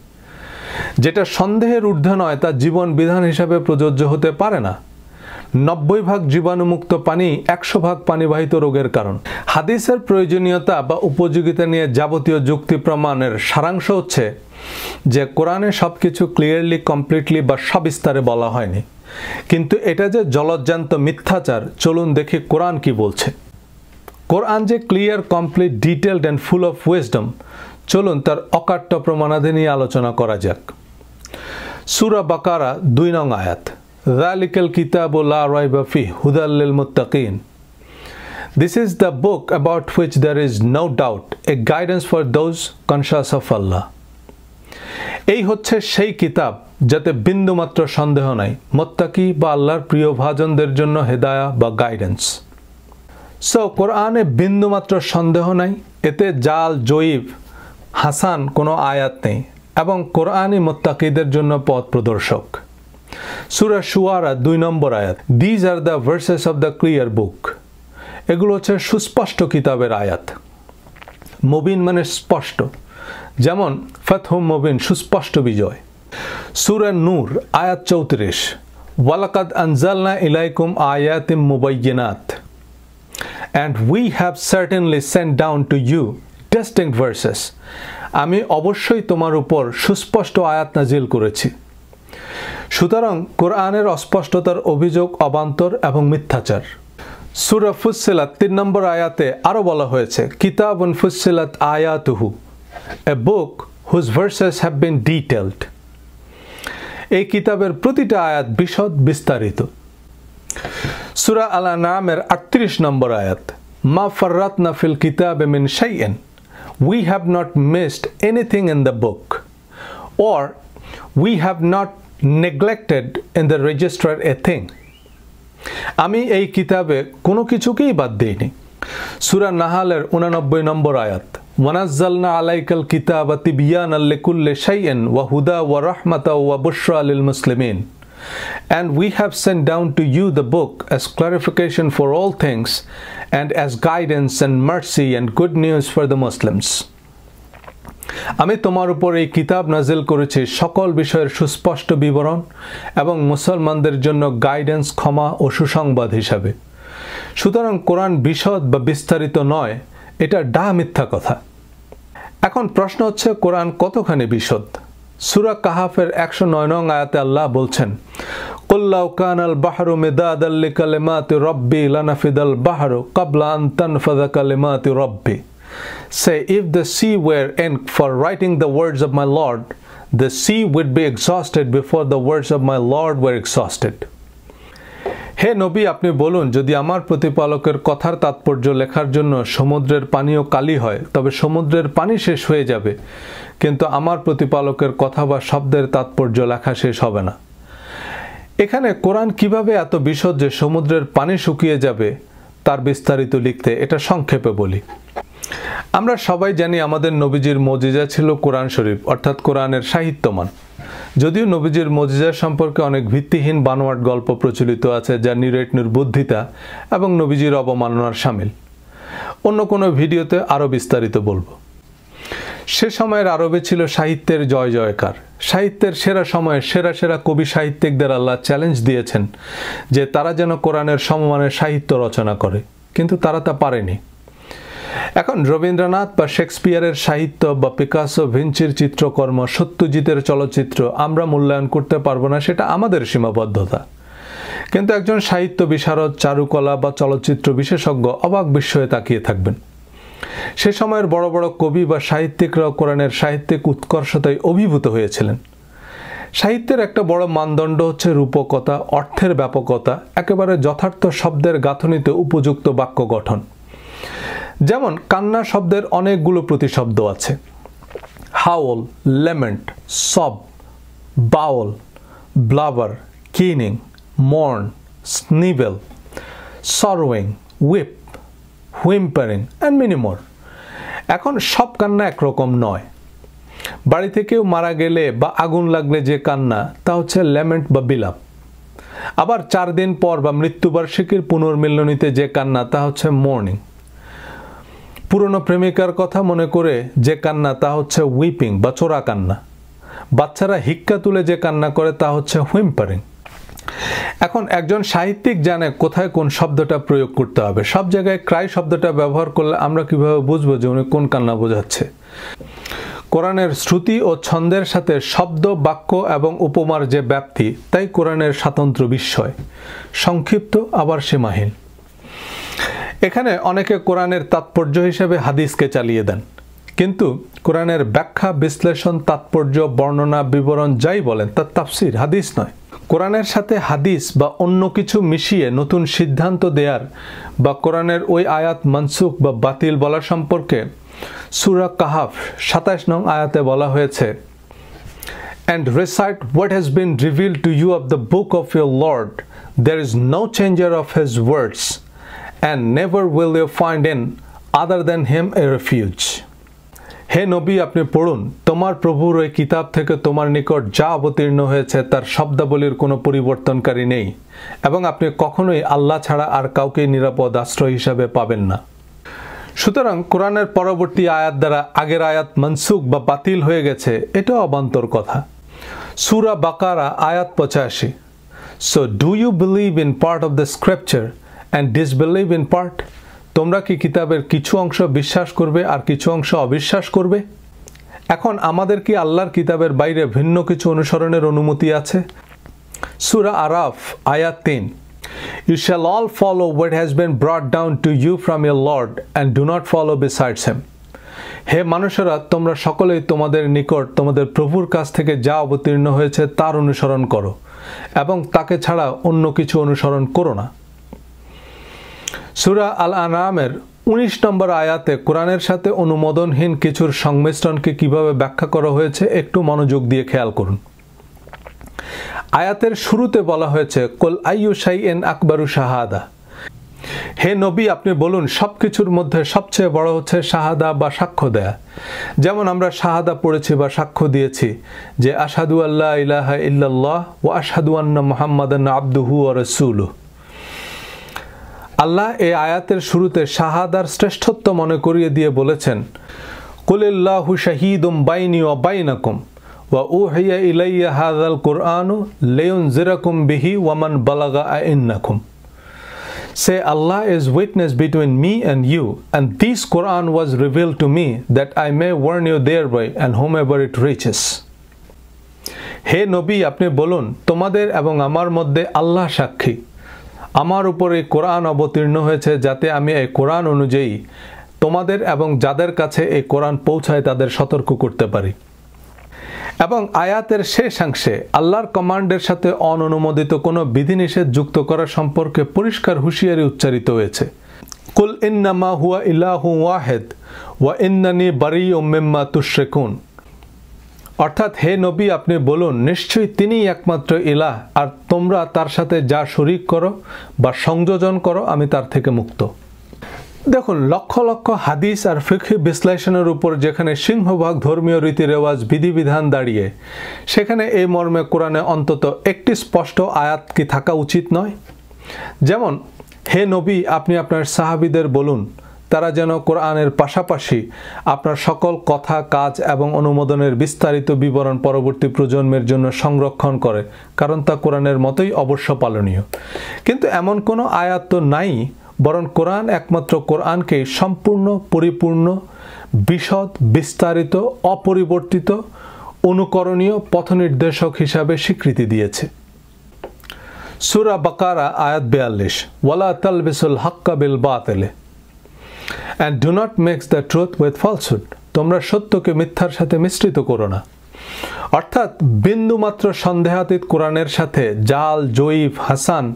যেটা সন্দেহের ঊর্ধ্বে নয় তা জীবন বিধান হিসাবে প্রযোজ্য হতে পারে না। 90% জীবাণুমুক্ত পানি 100% পানিবাহিত রোগের কারণ। হাদিসের প্রয়োজনীয়তা বা উপযোগিতা নিয়ে যাবতীয় যুক্তি প্রমাণের সারাংশ হচ্ছে যে কোরআনে সব কিছু ক্লিয়ারলি, কমপ্লিটলি বা সবিস্তারে বলা হয়নি, কিন্তু এটা যে জলজ্জান্ত মিথ্যাচার, চলুন দেখি কোরআন কি বলছে। কোরআন যে clear, complete, detailed and full of wisdom, চলুন তার অকাট্য প্রমাণাদি নিয়ে আলোচনা করা যাক। সূরা বাকারা 2 নং আয়াত, যালিকাল কিতাবু লা রাইবা ফিহি হুদাল লিল মুত্তাকিন। This is the book about which there is no doubt, a guidance for those conscious of Allah. এই হচ্ছে সেই কিতাব যাতে বিন্দুমাত্র সন্দেহ নাই, মুত্তাকি বা আল্লাহর প্রিয় ভাজনদের জন্য হেদায়া বা গাইডেন্স। সো কোরআনে বিন্দুমাত্র সন্দেহ নাই, এতে জাল, জয়ীব, হাসান কোনো আয়াত নেই, এবং কোরআনই মুত্তাকিদের জন্য পথ প্রদর্শক। সূরা শুআরা 2 নম্বর আয়াত, these are the verses of the clear book. এগুলো হচ্ছে সুস্পষ্ট কিতাবের আয়াত। মুবিন মানে স্পষ্ট, যেমন ফাতহু মুবিন, সুস্পষ্ট বিজয়। সূরা নূর আয়াত 34, ওয়ালাকাদ আনজালনা ইলাইকুম আয়াতিম মুবায়্যিনাত, and we have certainly sent down to you distinct verses. আমি অবশ্যই তোমার উপর সুস্পষ্ট আয়াত নাজিল করেছি। সুতরাং কোরআনের অস্পষ্টতার অভিযোগ অবান্তর এবং মিথ্যাচার। সূরা ফুসসিলাত 3 নম্বর আয়াতে আরও বলা হয়েছে, কিতাবুন ফুসসিলাত আয়াতুহু, a book whose verses have been detailed. এই কিতাবের প্রতিটা আয়াত বিশদ, বিস্তারিত। সূরা আল-আনআমের 38 নম্বর আয়াত, মা ফাররাতনা ফিল কিতাবে মিন শাইইন, we have not missed anything in the book, or we have not neglected in the register a thing. আমি এই কিতাবে কোনো কিছুকেই বাদ দেইনি। সূরা নাহালের 89 নম্বর আয়াত, ওয়ানাজ্জালনা আলাইকাল কিতাবা তিবয়ানাল লিকুল্লি শাইইন ওয়া হুদা ওয়া রাহমাতাও ওয়া বুশরা লিল মুসলিমিন, and we have sent down to you the book as clarification for all things and as guidance and mercy and good news for the Muslims. আমি তোমার উপর এই কিতাব নাজিল করেছি সকল বিষয়ের সুস্পষ্ট বিবরণ এবং মুসলমানদের জন্য গাইডেন্স, ক্ষমা ও সুসংবাদ হিসাবে। সুতরাং কোরআন বিশদ বা বিস্তারিত নয়, এটা মিথ্যা কথা। এখন প্রশ্ন হচ্ছে, কোরআন কতখানি বিশদ? সূরা কাহাফের 109 নং আয়াতে আল্লাহ বলছেন, কুল লাউ কানাল বাহরু মিদাদাল লিকালিমাতি রাব্বি লানাফিদাল বাহরু ক্বাবলা আন তানফাযা কালিমাতু রাব্বি Say, if the sea were ink for writing the words of my Lord, the sea would be exhausted before the words of my Lord were exhausted. হে নবী, আপনি বলুন, যদি আমার প্রতিপালকের কথার তাৎপর্য লেখার জন্য সমুদ্রের পানিও কালি হয়, তবে সমুদ্রের পানি শেষ হয়ে যাবে, কিন্তু আমার প্রতিপালকের কথা বা শব্দের তাৎপর্য লেখা শেষ হবে না। এখানে কোরআন কিভাবে এত বিশদ যে সমুদ্রের পানি শুকিয়ে যাবে তার বিস্তারিত লিখতে, এটা সংক্ষেপে বলি। আমরা সবাই জানি আমাদের নবীজির মুজিজা ছিল কোরআন শরীফ, অর্থাৎ কোরআনের সাহিত্যমান। যদিও নবীজির মুজিজা সম্পর্কে অনেক ভিত্তিহীন বানোয়াট গল্প প্রচলিত আছে, যা নিরেট নির্বুদ্ধিতা এবং নবীজির অবমাননার শামিল। অন্য কোনো ভিডিওতে আরও বিস্তারিত বলবো। সে সময়ের আরবে ছিল সাহিত্যের জয় জয়কার। সাহিত্যের সেরা সময়ে সেরা সেরা কবি সাহিত্যিকদের আল্লাহ চ্যালেঞ্জ দিয়েছেন যে তারা যেন কোরআনের সমমানের সাহিত্য রচনা করে, কিন্তু তারা তা পারেনি। এখন রবীন্দ্রনাথ বা শেক্সপিয়ারের সাহিত্য বা পিকাসো ভিঞ্চির চিত্রকর্ম, সত্যজিতের চলচ্চিত্র আমরা মূল্যায়ন করতে পারবো না, সেটা আমাদের সীমাবদ্ধতা। কিন্তু একজন সাহিত্য বিশারদ, চারুকলা বা চলচ্চিত্র বিশেষজ্ঞ অবাক বিস্ময়ে তাকিয়ে থাকবেন। সে সময়ের বড় বড় কবি বা সাহিত্যিকরাও কোরআনের সাহিত্যিক উৎকর্ষতায় অভিভূত হয়েছিলেন। সাহিত্যের একটা বড় মানদণ্ড হচ্ছে রূপকতা, অর্থের ব্যাপকতা, একেবারে যথার্থ শব্দের গাঁথনিতে উপযুক্ত বাক্য গঠন। যেমন কান্না শব্দের অনেকগুলো প্রতিশব্দ আছে: howl, lament, sob, bawl, blubber, keening, mourn, snivel, sorrowing, weep, whimpering and many more. এখন সব কান্না একরকম নয়। বাড়িতে কেউ মারা গেলে বা আগুন লাগলে যে কান্না, তা হচ্ছে ল্যামেন্ট বা বিলাপ। আবার 4 দিন পর বা মৃত্যুবার্ষিকীর পুনর্মিলনীতে যে কান্না, তা হচ্ছে মর্নিং। পুরনো প্রেমিকার কথা মনে করে যে কান্না, তা হচ্ছে উইপিং বা চোরা কান্না। বাচ্চারা হিক্কা তুলে যে কান্না করে, তা হচ্ছে হুইম্পারিং। এখন একজন সাহিত্যিক জানে কোথায় কোন শব্দটা প্রয়োগ করতে হবে। সব জায়গায় ক্রাই শব্দটা ব্যবহার করলে আমরা কিভাবে বুঝবো যে উনি কোন কান্না বোঝাচ্ছে? কোরআনের শ্রুতি ও ছন্দের সাথে শব্দ, বাক্য এবং উপমার যে ব্যাপ্তি, তাই কোরআনের স্বতন্ত্র বিস্ময়, সংক্ষিপ্ত আবার সীমাহীন। এখানে অনেকে কোরআনের তাৎপর্য হিসেবে হাদিসকে চালিয়ে দেন, কিন্তু কোরআনের ব্যাখ্যা, বিশ্লেষণ, তাৎপর্য, বর্ণনা, বিবরণ যাই বলেন, তা তাফসির, হাদিস নয়। কোরআনের সাথে হাদিস বা অন্য কিছু মিশিয়ে নতুন সিদ্ধান্ত দেয়ার বা কোরআনের ওই আয়াত মানসুখ বা বাতিল বলা সম্পর্কে সূরা কাহাফ 27 নং আয়াতে বলা হয়েছে, and recite what has been revealed to you of the book of your Lord. There is no changer of his words, and never will you find in other than him a refuge. হে নবী, আপনি পড়ুন, তোমার প্রভুর ওই কিতাব থেকে তোমার নিকট যা অবতীর্ণ হয়েছে তার শব্দাবলীর কোনো পরিবর্তনকারী নেই, এবং আপনি কখনোই আল্লাহ ছাড়া আর কাউকে নিরাপদ আশ্রয় হিসাবে পাবেন না। সুতরাং কোরআনের পরবর্তী আয়াত দ্বারা আগের আয়াত মনসুখ বা বাতিল হয়ে গেছে, এটা অবান্তর কথা। সূরা বাকারা আয়াত 85। So do you believe in part of the scripture and disbelieve in part? তোমরা কি কিতাবের কিছু অংশ বিশ্বাস করবে আর কিছু অংশ অবিশ্বাস করবে? এখন আমাদের কি আল্লাহর কিতাবের বাইরে ভিন্ন কিছু অনুসরণের অনুমতি আছে? সূরা আরাফ আয়াত 3। You shall all follow what has been brought down to you from your Lord and do not follow besides him. হে মানুষেরা, তোমরা সকলেই তোমাদের নিকট তোমাদের প্রভুর কাছ থেকে যা অবতীর্ণ হয়েছে তার অনুসরণ করো এবং তাকে ছাড়া অন্য কিছু অনুসরণ করো না। সূরা আল আনআমের 19 নম্বর আয়াতে কোরআনের সাথে অনুমোদনহীন কিছুর সংমিশ্রণকে কিভাবে ব্যাখ্যা করা হয়েছে একটু মনোযোগ দিয়ে খেয়াল করুন। আয়াতের শুরুতে বলা হয়েছে, কুল আইয়ু শাইইন আকবারু শাহাদা। হে নবী, আপনি বলুন, সবকিছুর মধ্যে সবচেয়ে বড় হচ্ছে শাহাদা বা সাক্ষ্য দেয়া। যেমন আমরা শাহাদা পড়েছি বা সাক্ষ্য দিয়েছি যে আশহাদু আল্লা ইলাহা ইল্লাল্লাহ ওয়া আশহাদু আন্না মুহাম্মাদান আবদুহু ওয়া রাসূলুহু। আল্লাহ এই আয়াতের শুরুতে শাহাদার শ্রেষ্ঠত্ব মনে করিয়ে দিয়ে বলেছেন, কুলিল্লাহু শাহীদুম বাইনি ওয়া বাইনাকুম ওয়া উহিয়া ইলাইয়া হাযাল কুরআনু লিয়ুনজিরাকুম বিহি ওয়া মান বালাগা আইন্নাকুম। Say, Allah is witness between me and you, and this Quran was revealed to me that I may warn you thereby and whomever it reaches. হে নবী, আপনি বলুন, তোমাদের এবং আমার মধ্যে আল্লাহ সাক্ষী, আমার উপর এই কোরআন অবতীর্ণ হয়েছে যাতে আমি এই কোরআন অনুযায়ী তোমাদের এবং যাদের কাছে এই কোরআন পৌঁছায় তাদের সতর্ক করতে পারি। এবং আয়াতের শেষাংশে আল্লাহর কমান্ডের সাথে অননুমোদিত কোনো বিধিনিষেধ যুক্ত করা সম্পর্কে পরিষ্কার হুঁশিয়ারি উচ্চারিত হয়েছে। কুল ইন্নামা হুয়া ইলাহু ওয়াহিদ ওয়া ইন্নানি বারিউম মিম্মা তুশরিকুন। অর্থাৎ হে নবী, আপনি বলুন, নিশ্চয়ই তিনিই একমাত্র ইলাহ, আর তোমরা তার সাথে যা শরীক করো বা সংযোজন করো আমি তার থেকে মুক্ত। দেখুন, লক্ষ লক্ষ হাদিস আর ফিকহি বিশ্লেষণের উপর যেখানে সিংহভাগ ধর্মীয় রীতি রেওয়াজ বিধিবিধান দাঁড়িয়ে, সেখানে এই মর্মে কোরআনে অন্তত একটি স্পষ্ট আয়াত কি থাকা উচিত নয়? যেমন, হে নবী, আপনি আপনার সাহাবীদের বলুন তারা যেন কোরআনের পাশাপাশি আপনার সকল কথা, কাজ এবং অনুমোদনের বিস্তারিত বিবরণ পরবর্তী প্রজন্মের জন্য সংরক্ষণ করে, কারণ তা কোরআনের মতোই অবশ্য পালনীয়। কিন্তু এমন কোনো আয়াত তো নাই, বরং কোরআন একমাত্র কোরআনকেই সম্পূর্ণ, পরিপূর্ণ, বিশদ, বিস্তারিত, অপরিবর্তিত, অনুকরণীয় পথনির্দেশক হিসাবে স্বীকৃতি দিয়েছে। সূরা বাকারা আয়াত 42, ওয়ালা তালবিসুল হাক্কা বিল বাতিল and do not mix the truth with falsehood। তোমরা সত্যকে মিথ্যার সাথে মিশ্রিত করো না। অর্থাৎ বিন্দুমাত্র সন্দেহাতীত কোরআনের সাথে জাল, জয়ীফ, হাসান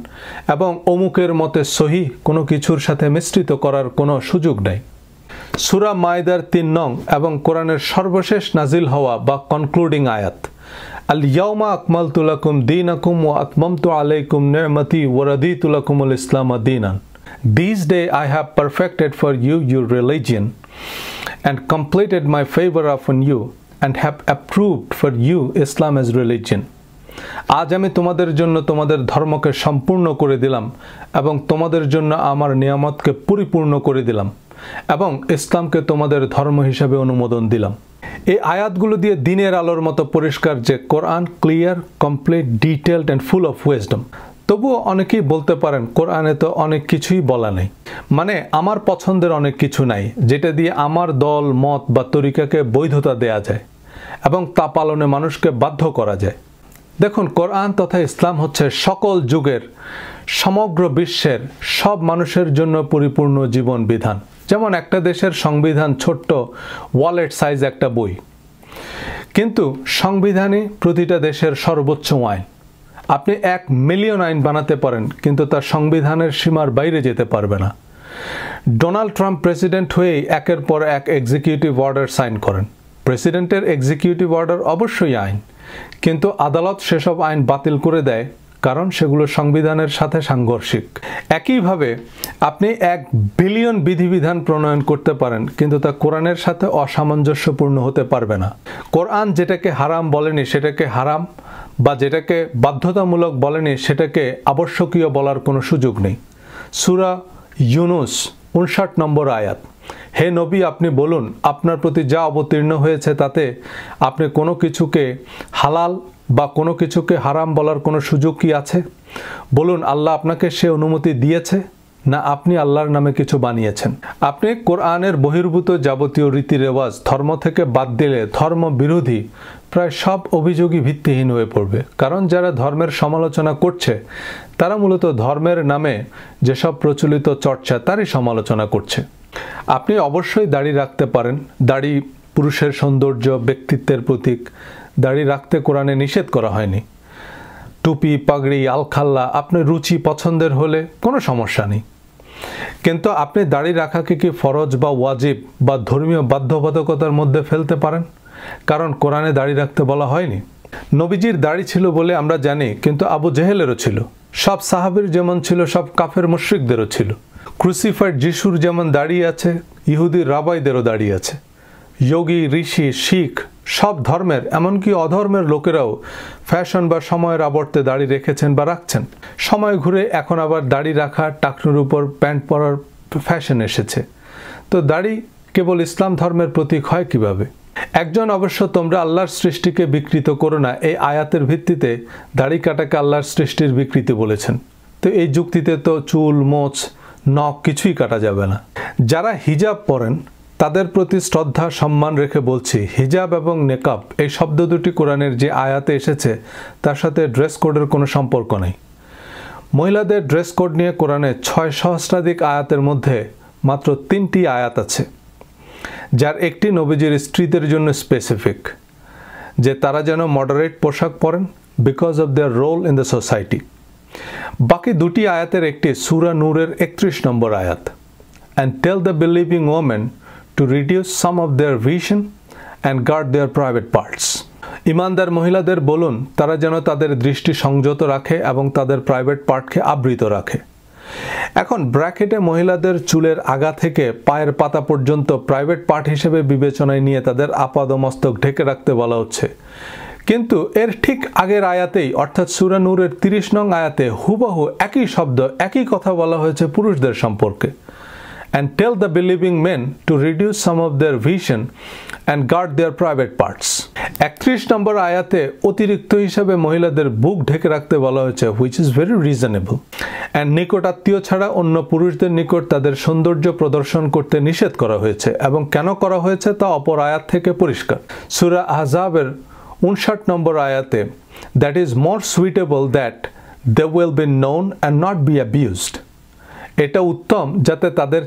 এবং অমুকের মতে সহি কোনো কিছুর সাথে মিশ্রিত করার কোনো সুযোগ নেই। সূরা মাইদার 3 নং এবং কোরআনের সর্বশেষ নাজিল হওয়া বা কনক্লুডিং আয়াত, আল ইয়াউমা আকমালতু লাকুম দীনাকুম ওয়া আতমামতু আলাইকুম নি'মাতি ওয়া রাদিতু লাকুমুল ইসলাম দীনান। This day I have perfected for you your religion and completed my favor upon you and have approved for you Islam as religion। আজ আমি তোমাদের জন্য তোমাদের ধর্মকে সম্পূর্ণ করে দিলাম এবং তোমাদের জন্য আমার নিয়ামতকে পরিপূর্ণ করে দিলাম এবং ইসলামকে তোমাদের ধর্ম হিসাবে অনুমোদন দিলাম। এই আয়াতগুলো দিয়ে দিনের আলোর মতো পরিষ্কার যে Quran clear, complete, detailed and full of wisdom. তবুও অনেকেই বলতে পারেন কোরআনে তো অনেক কিছুই বলা নেই, মানে আমার পছন্দের অনেক কিছু নাই যেটা দিয়ে আমার দল, মত বা তরিকাকে বৈধতা দেয়া যায় এবং তা পালনে মানুষকে বাধ্য করা যায়। দেখুন, কোরআন তথা ইসলাম হচ্ছে সকল যুগের, সমগ্র বিশ্বের সব মানুষের জন্য পরিপূর্ণ জীবন বিধান। যেমন একটা দেশের সংবিধান ছোট্ট ওয়ালেট সাইজ একটা বই, কিন্তু সংবিধানই প্রতিটা দেশের সর্বোচ্চ আইন। আপনি 1 মিলিয়ন আইন বানাতে পারেন, কিন্তু তার সংবিধানের সীমার বাইরে যেতে পারবে না। ডোনাল্ড ট্রাম্প প্রেসিডেন্ট হয়েই একের পর এক এক্সিকিউটিভ অর্ডার সাইন করেন। প্রেসিডেন্টের এক্সিকিউটিভ অর্ডার অবশ্যই আইন, কিন্তু আদালত সেসব আইন বাতিল করে দেয়, কারণ সেগুলো সংবিধানের সাথে সাংঘর্ষিক। একইভাবে আপনি 1 বিলিয়ন বিধিবিধান প্রণয়ন করতে পারেন, কিন্তু তা কোরআনের সাথে অসামঞ্জস্যপূর্ণ হতে পারবে না। কোরআন যেটাকে হারাম বলেনি সেটাকে হারাম, বা যেটাকে বাধ্যতামূলক বলেনি সেটাকে আবশ্যকীয় বলার কোনো সুযোগ নেই। সূরা ইউনুস 59 নম্বর আয়াত, হে নবী, আপনি বলুন আপনার প্রতি যা অবতীর্ণ হয়েছে তাতে আপনি কোনো কিছুকে হালাল বা কোনো কিছুকে হারাম বলার কোনো সুযোগ কি আছে? বলুন আল্লাহ আপনাকে সে অনুমতি দিয়েছে, না আপনি আল্লাহর নামে কিছু বানিয়েছেন? আপনি কোরআনের বহির্ভূত যাবতীয় রীতি রেওয়াজ ধর্ম থেকে বাদ দিলে ধর্ম বিরোধী প্রায় সব অভিযোগই ভিত্তিহীন হয়ে পড়বে, কারণ যারা ধর্মের সমালোচনা করছে তারা মূলত ধর্মের নামে যেসব প্রচলিত চর্চা তারই সমালোচনা করছে। আপনি অবশ্যই দাড়ি রাখতে পারেন, দাড়ি পুরুষের সৌন্দর্য, ব্যক্তিত্বের প্রতীক, দাড়ি রাখতে কোরআনে নিষেধ করা হয়নি। টুপি, পাগড়ি, আলখাল্লা আপনার রুচি পছন্দের হলে কোনো সমস্যা নেই, কিন্তু আপনি দাড়ি রাখাকে কি ফরজ বা ওয়াজিব বা ধর্মীয় বাধ্যবাধকতার মধ্যে ফেলতে পারেন? কারণ কোরআনে দাড়ি রাখতে বলা হয়নি। নবীজির দাড়ি ছিল বলে আমরা জানি, কিন্তু আবু জেহেলেরও ছিল, সব সাহাবীর যেমন ছিল সব কাফের মুশরিকদেরও ছিল। ক্রুসিফাইড যিশুর যেমন দাড়ি আছে, ইহুদি রাবাইদেরও দাড়ি আছে। যোগী, ঋষি, শিখ সব ধর্মের, এমনকি অধর্মের লোকেরাও ফ্যাশন বা সময়ের আবর্তে দাড়ি রেখেছেন বা রাখছেন। সময় ঘুরে এখন আবার দাড়ি রাখা, টাকনুর উপর প্যান্ট পরার ফ্যাশন এসেছে। তো দাড়ি কেবল ইসলাম ধর্মের প্রতীক হয় কিভাবে? একজন অবশ্য তোমরা আল্লাহর সৃষ্টিকে বিকৃত করো না এই আয়াতের ভিত্তিতে দাড়ি কাটাকে আল্লাহর সৃষ্টির বিকৃতি বলেছেন। তো এই যুক্তিতে তো চুল, মোচ, নখ কিছুই কাটা যাবে না। যারা হিজাব পরেন তাদের প্রতি শ্রদ্ধা সম্মান রেখে বলছি, হিজাব এবং নেকাব এই শব্দ দুটি কোরআনের যে আয়াতে এসেছে তার সাথে ড্রেস কোডের কোনো সম্পর্ক নেই। মহিলাদের ড্রেস কোড নিয়ে কোরআনে 6 সহস্রাধিক আয়াতের মধ্যে মাত্র 3টি আয়াত আছে। যার একটি নবীজির স্ত্রীদের জন্য স্পেসিফিক, যে তারা যেন মডারেট পোশাক পরেন because of their role in the society. বাকি দুটি আয়াতের একটি সূরা নূরের 31 নম্বর আয়াত, and tell the believing women to reduce some of their vision and guard their private parts. ইমানদার মহিলাদের বলুন তারা যেন তাদের দৃষ্টি সংযত রাখে এবং তাদের প্রাইভেট পার্টকে আবৃত রাখে। এখন ব্র্যাকেটে মহিলাদের চুলের আগা থেকে পায়ের পাতা পর্যন্ত প্রাইভেট পার্ট হিসেবে বিবেচনায় নিয়ে তাদের আপাদমস্তক ঢেকে রাখতে বলা হচ্ছে, কিন্তু এর ঠিক আগের আয়াতেই অর্থাৎ সূরা নূরের 30 নং আয়াতে হুবহু একই শব্দ একই কথা বলা হয়েছে পুরুষদের সম্পর্কে, and tell the believing men to reduce some of their vision and guard their private parts. 31 নম্বর আয়াতে অতিরিক্ত হিসাবে মহিলাদের বুক ঢেকে রাখতে বলা হয়েছে, which is very reasonable, and নিকটাত্মীয় ছাড়া অন্য পুরুষদের নিকট তাদের সৌন্দর্য প্রদর্শন করতে নিষেধ করা হয়েছে, এবং কেন করা হয়েছে তা অপর আয়াত থেকে পরিষ্কার। সূরা আহজাবের 59 নম্বর আয়াতে, that is more suitable that they will be known and not be abused. এটা উত্তম যাতে তাদের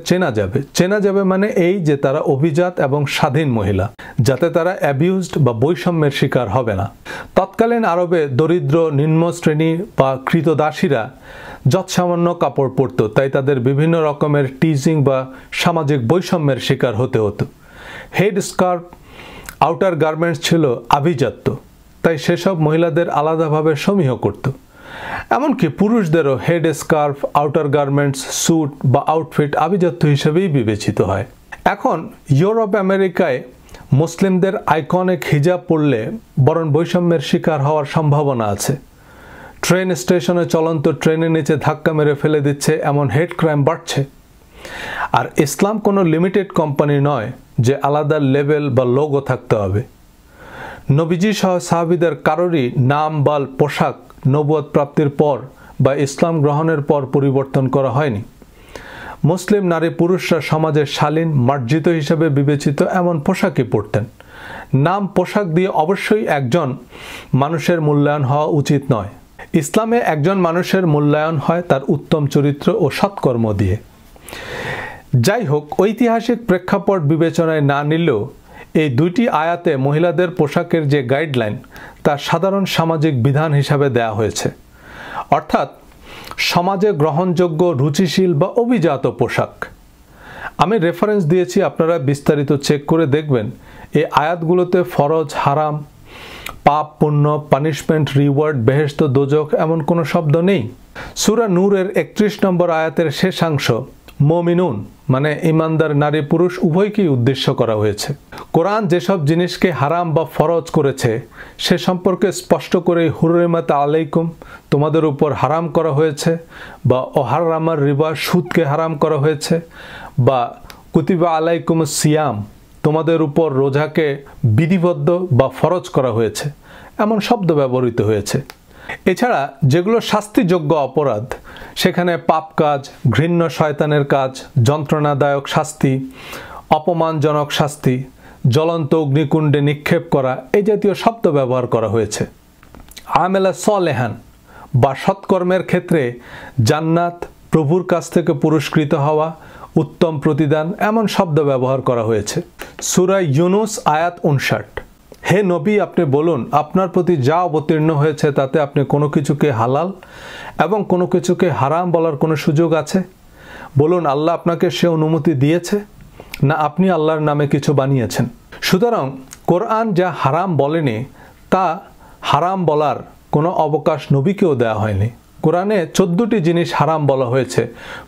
চেনা যাবে মানে এই যে তারা অভিজাত এবং স্বাধীন মহিলা, যাতে তারা অ্যাবিউজড বা বৈষম্যের শিকার হবে না। তৎকালীন আরবে দরিদ্র নিম্ন শ্রেণী বা কৃতদাসীরা যৎসামান্য কাপড় পরত, তাই তাদের বিভিন্ন রকমের টিজিং বা সামাজিক বৈষম্যের শিকার হতে হতো। হেড স্কার্ফ, আউটার গার্মেন্টস ছিল আভিজাত্য, তাই সেসব মহিলাদের আলাদাভাবে সমীহ করত। এমনকি পুরুষদেরও head scarf, outer garments, suit বা আউটফিট আভিজাত্য হিসেবেই বিবেচিত হয়। এখন ইউরোপ আমেরিকায় মুসলিমদের আইকনিক হিজাব পরলে বরং বৈষম্যের শিকার হওয়ার সম্ভাবনা আছে। ট্রেন স্টেশনে চলন্ত ট্রেনের নিচে ধাক্কা মেরে ফেলে দিচ্ছে এমন হেড ক্রাইম বাড়ছে। আর ইসলাম কোনো লিমিটেড কোম্পানি নয় যে আলাদা লেবেল বা লোগো থাকতে হবে। নবীজি সহ সাহাবীদের কারোরই নাম বা পোশাক নবুয়ত প্রাপ্তির পর বা ইসলাম গ্রহণের পর পরিবর্তন করা হয়নি। মুসলিম নারী পুরুষরা সমাজের শালীন মার্জিত হিসেবে বিবেচিত এমন পোশাকই পরতেন। নাম পোশাক দিয়ে অবশ্যই একজন মানুষের মূল্যায়ন হওয়া উচিত নয়। ইসলামে একজন মানুষের মূল্যায়ন হয় তার উত্তম চরিত্র ও সৎকর্ম দিয়ে। যাই হোক, ঐতিহাসিক প্রেক্ষাপট বিবেচনায় না নিলেও এই দুইটি আয়াতে মহিলাদের পোশাকের যে গাইডলাইন তা সাধারণ সামাজিক বিধান হিসাবে দেয়া হয়েছে, অর্থাৎ সমাজে গ্রহণযোগ্য, রুচিশীল বা অভিজাত পোশাক। আমি রেফারেন্স দিয়েছি, আপনারা বিস্তারিত চেক করে দেখবেন। এই আয়াতগুলোতে ফরজ, হারাম, পাপ, পুণ্য, পানিশমেন্ট, রিওয়ার্ড, বেহেশত, দোজখ এমন কোনো শব্দ নেই। সূরা নূরের 31 নম্বর আয়াতের শেষাংশ মুমিনুন মানে ইমানদার নারী পুরুষ উভয়কেই উদ্দেশ্য করা হয়েছে। কোরআন যেসব জিনিসকে হারাম বা ফরজ করেছে সে সম্পর্কে স্পষ্ট করে হুররিমাত আলাইকুম তোমাদের উপর হারাম করা হয়েছে, বা ওহাররামার রিবা সুদকে হারাম করা হয়েছে, বা কুতিবা আলাইকুম সিয়াম তোমাদের উপর রোজাকে বিধিবদ্ধ বা ফরজ করা হয়েছে, এমন শব্দ ব্যবহৃত হয়েছে। এছাড়া যেগুলো শাস্তিযোগ্য অপরাধ সেখানে পাপ কাজ, ঘৃণ্য শয়তানের কাজ, যন্ত্রণাদায়ক শাস্তি, অপমানজনক শাস্তি, জ্বলন্ত অগ্নিকুণ্ডে নিক্ষেপ করা এই জাতীয় শব্দ ব্যবহার করা হয়েছে। আমেলা সলেহান বা সৎকর্মের ক্ষেত্রে জান্নাত, প্রভুর কাছ থেকে পুরস্কৃত হওয়া, উত্তম প্রতিদান এমন শব্দ ব্যবহার করা হয়েছে। সূরা ইউনুস আয়াত 59, হে নবী আপনি বলুন আপনার প্রতি যা অবতীর্ণ হয়েছে তাতে আপনি কোনো কিছুকে হালাল এবং কোনো কিছুকে হারাম বলার কোনো সুযোগ আছে? বলুন আল্লাহ আপনাকে সে অনুমতি দিয়েছে, না আপনি আল্লাহর নামে কিছু বানিয়েছেন? সুতরাং কোরআন যা হারাম বলেনি তা হারাম বলার কোনো অবকাশ নবীকেও দেওয়া হয়নি। কোরআনে 14টি জিনিস হারাম বলা হয়েছে,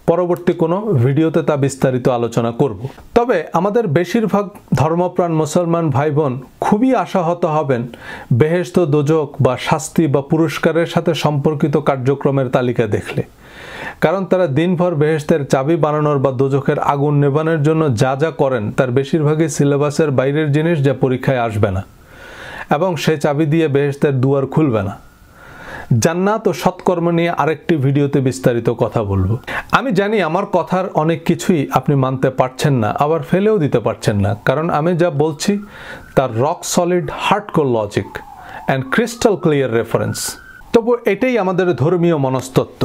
পরবর্তী কোনো ভিডিওতে তা বিস্তারিত আলোচনা করব। তবে আমাদের বেশিরভাগ ধর্মপ্রাণ মুসলমান ভাই বোন খুবই আশাহত হবেন বেহেশত, দোজখ বা শাস্তি বা পুরস্কারের সাথে সম্পর্কিত কার্যক্রমের তালিকা দেখলে, কারণ তারা দিনভর বেহেশতের চাবি বানানোর বা দোজখের আগুন নেভানোর জন্য যা যা করেন তার বেশিরভাগই সিলেবাসের বাইরের জিনিস, যা পরীক্ষায় আসবে না এবং সে চাবি দিয়ে বেহেশতের দুয়ার খুলবে না। জান্নাত ও সৎকর্ম নিয়ে আরেকটি ভিডিওতে বিস্তারিত কথা বলবো। আমি জানি আমার কথার অনেক কিছুই আপনি মানতে পারছেন না, আবার ফেলেও দিতে পারছেন না, কারণ আমি যা বলছি তার rock solid hardcore logic and crystal clear reference. তবু এটাই আমাদের ধর্মীয় মনস্তত্ত্ব।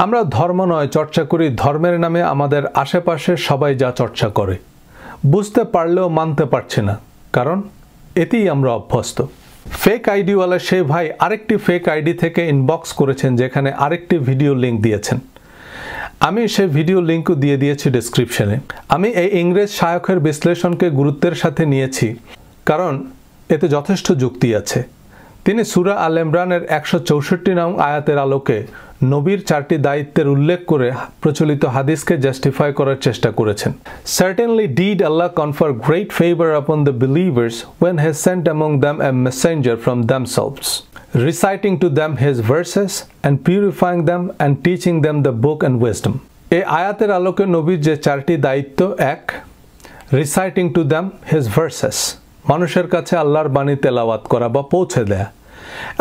আমরা ধর্ম নয় চর্চা করি, ধর্মের নামে আমাদের আশেপাশে সবাই যা চর্চা করে, বুঝতে পারলেও মানতে পারছি না, কারণ এতেই আমরা অভ্যস্ত। ফেক আইডিওয়ালা সেই ভাই আরেকটি ফেক আইডি থেকে ইনবক্স করেছেন, যেখানে আরেকটি ভিডিও লিঙ্ক দিয়েছেন। আমি সেই ভিডিও লিঙ্কও দিয়ে দিয়েছি ডেসক্রিপশনে। আমি এই ইংরেজ শায়খের বিশ্লেষণকে গুরুত্বের সাথে নিয়েছি, কারণ এতে যথেষ্ট যুক্তি আছে। তিনি সূরা আল ইমরানের 164 নং আয়াতের আলোকে নবীর 4টি দায়িত্বের উল্লেখ করে প্রচলিত হাদিসকে জাস্টিফাই করার চেষ্টা করেছেন। Certainly did Allah confer great favor upon the believers when He sent among them a messenger from themselves, reciting to them His verses and purifying them and teaching them the book and wisdom. এই আয়াতের আলোকে নবীর যে 4টি দায়িত্ব: 1. Reciting to them His verses, মানুষের কাছে আল্লাহর বাণী তেলাওয়াত করা বা পৌঁছে দেয়া,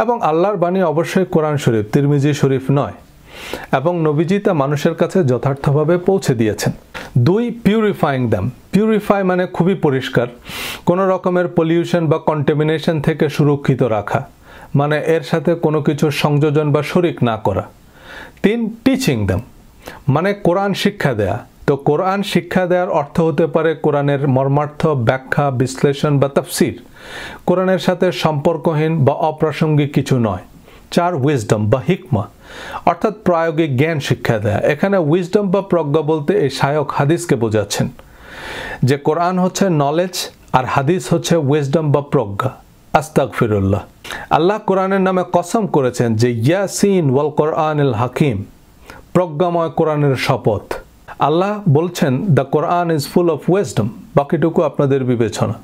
এবং আল্লাহর বাণী অবশ্যই কোরআন শরীফ, তিরমিজি শরীফ নয়, এবং নবীজি তা মানুষের কাছে যথার্থভাবে পৌঁছে দিয়েছেন। 2. Purifying them. পিউরিফাই মানে খুবই পরিষ্কার, কোনো রকমের পলিউশন বা কন্টামিনেশন থেকে সুরক্ষিত রাখা, মানে এর সাথে কোনো কিছু সংযোজন বা শরিক না করা। 3. টিচিং দ্যাম, মানে কোরআন শিক্ষা দেয়া। তো কোরআন শিক্ষা দেওয়ার অর্থ হতে পারে কোরআনের মর্মার্থ, ব্যাখ্যা, বিশ্লেষণ বা তাফসির, কোরআনের সাথে সম্পর্কহীন বা অপ্রাসঙ্গিক কিছু নয়। 4. উইজডম বা হিকমা, অর্থাৎ প্রায়োগিক জ্ঞান শিক্ষা দেয়া। এখানে উইজডম বা প্রজ্ঞা বলতে এই শায়খ হাদিসকে বোঝাচ্ছেন, যে কোরআন হচ্ছে নলেজ আর হাদিস হচ্ছে উইজডম বা প্রজ্ঞা। আস্তাগফিরুল্লাহ। আল্লাহ কোরআনের নামে কসম করেছেন যে ইয়াসিন ওয়াল কোরআনিল হাকিম, প্রজ্ঞাময় কোরআনের শপথ। আল্লাহ বলছেন the Quran is full of wisdom. বাকিটুকু আপনাদের বিবেচনা।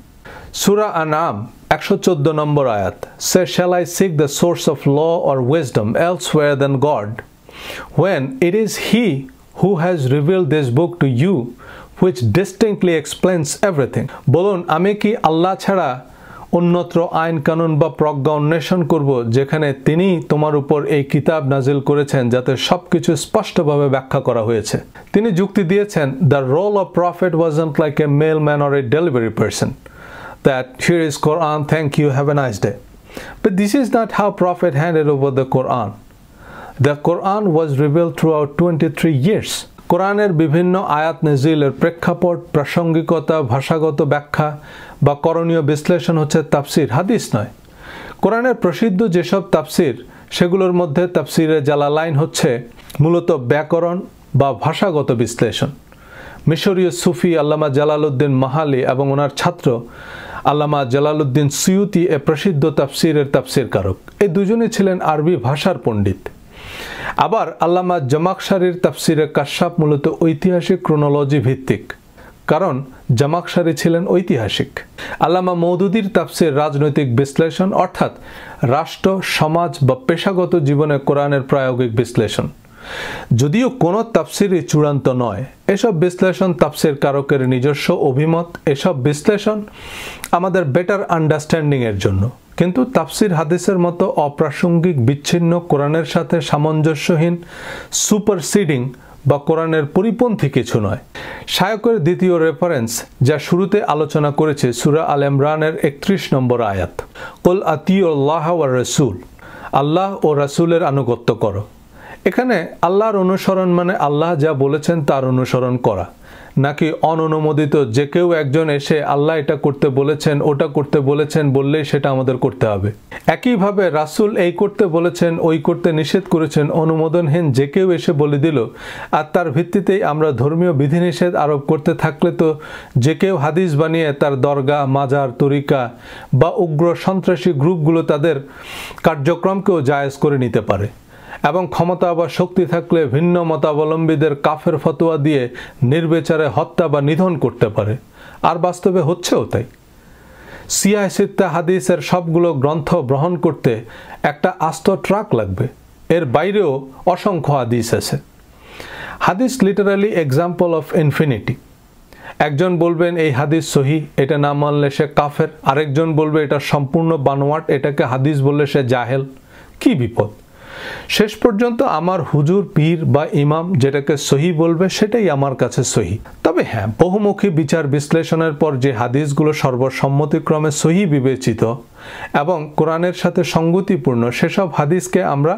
সূরা আনআম 114 নম্বর আয়াত, say shall I seek the source of law or wisdom elsewhere than God when it is he who has revealed this book to you which distinctly explains everything. বলুন, আমি কি আল্লাহ ছাড়া অন্যত্র আইন কানুন বা প্রজ্ঞা অন্বেষণ করব, যেখানে তিনি তোমার উপর এই কিতাব নাজিল করেছেন যাতে সবকিছু স্পষ্টভাবে ব্যাখ্যা করা হয়েছে। তিনি যুক্তি দিয়েছেন, the role of prophet wasn't like a mailman or a delivery person, that here is Quran, thank you, have a nice day. But this is not how prophet handed over the Quran. The Quran was revealed throughout 23 years. কোরআনের বিভিন্ন আয়াত নাজিলের প্রেক্ষাপট, প্রাসঙ্গিকতা, ভাষাগত ব্যাখ্যা বা করণীয় বিশ্লেষণ হচ্ছে তাফসির, হাদিস নয়। কোরআনের প্রসিদ্ধ যেসব তাফসির, সেগুলোর মধ্যে তাফসিরে জালালাইন হচ্ছে মূলত ব্যাকরণ বা ভাষাগত বিশ্লেষণ। মিশরীয় সুফি আল্লামা জালালউদ্দিন মাহালি এবং ওনার ছাত্র আল্লামা জালালউদ্দিন সুয়ুতি এ প্রসিদ্ধ তাফসিরের তাফসিরকারক। এই দুজনই ছিলেন আরবি ভাষার পণ্ডিত। আবার আল্লামা জামাখশারির তাফসিরে কাশাফ মূলত ঐতিহাসিক ক্রোনোলজি ভিত্তিক, কারণ জামাখশারি ছিলেন ঐতিহাসিক। আল্লামা মওদুদির তাফসির রাজনৈতিক বিশ্লেষণ, অর্থাৎ রাষ্ট্র, সমাজ বা পেশাগত জীবনে কোরআনের প্রায়োগিক বিশ্লেষণ। যদিও কোনো তাফসিরই চূড়ান্ত নয়, এসব বিশ্লেষণ তাফসির কারকের নিজস্ব অভিমত। এসব বিশ্লেষণ আমাদের বেটার আন্ডারস্ট্যান্ডিংয়ের জন্য, কিন্তু তাফসির হাদিসের মতো অপ্রাসঙ্গিক, বিচ্ছিন্ন, কোরআনের সাথে সামঞ্জস্যহীন, সুপারসিডিং বা কোরআনের পরিপন্থী কিছু নয়। শায়খের দ্বিতীয় রেফারেন্স, যা শুরুতে আলোচনা করেছে, সূরা আল ইমরানের 31 নম্বর আয়াত, কুল আতিউল্লাহ ওয়া রাসূল, আল্লাহ ও রাসূলের আনুগত্য করো। এখানে আল্লাহর অনুসরণ মানে আল্লাহ যা বলেছেন তার অনুসরণ করা, নাকি অননুমোদিত যে কেউ একজন এসে আল্লাহ এটা করতে বলেছেন, ওটা করতে বলেছেন বললেই সেটা আমাদের করতে হবে। একইভাবে রাসূল এই করতে বলেছেন, ওই করতে নিষেধ করেছেন, অনুমোদনহীন যে কেউ এসে বলে দিল, আর তার ভিত্তিতেই আমরা ধর্মীয় বিধিনিষেধ আরোপ করতে থাকলে তো যে কেউ হাদিস বানিয়ে তার দরগা, মাজার, তরিকা বা উগ্র সন্ত্রাসী গ্রুপগুলো তাদের কার্যক্রমকেও জায়েজ করে নিতে পারে, এবং ক্ষমতা বা শক্তি থাকলে ভিন্ন মতাবলম্বীদের কাফের ফতোয়া দিয়ে নির্বিচারে হত্যা বা নিধন করতে পারে। আর বাস্তবে হচ্ছেও তাই। সিয়াহ সিত্তা হাদিসের সবগুলো গ্রন্থ গ্রহণ করতে একটা আস্ত ট্রাক লাগবে, এর বাইরেও অসংখ্য হাদিস আছে। হাদিস লিটারালি এক্সাম্পল অফ ইনফিনিটি। একজন বলবেন এই হাদিস সহি, এটা না মানলে সে কাফের। আরেকজন বলবে এটা সম্পূর্ণ বানোয়াট, এটাকে হাদিস বললে সে জাহেল। কি বিপদ! শেষ পর্যন্ত আমার হুজুর, পীর বা ইমাম যেটাকে সহি বলবে সেটাই আমার কাছে সহি। তবে হ্যাঁ, বহুমুখী বিচার বিশ্লেষণের পর যে হাদিসগুলো সর্বসম্মতিক্রমে সহি বিবেচিত এবং কোরআনের সাথে সঙ্গতিপূর্ণ, সেসব হাদিসকে আমরা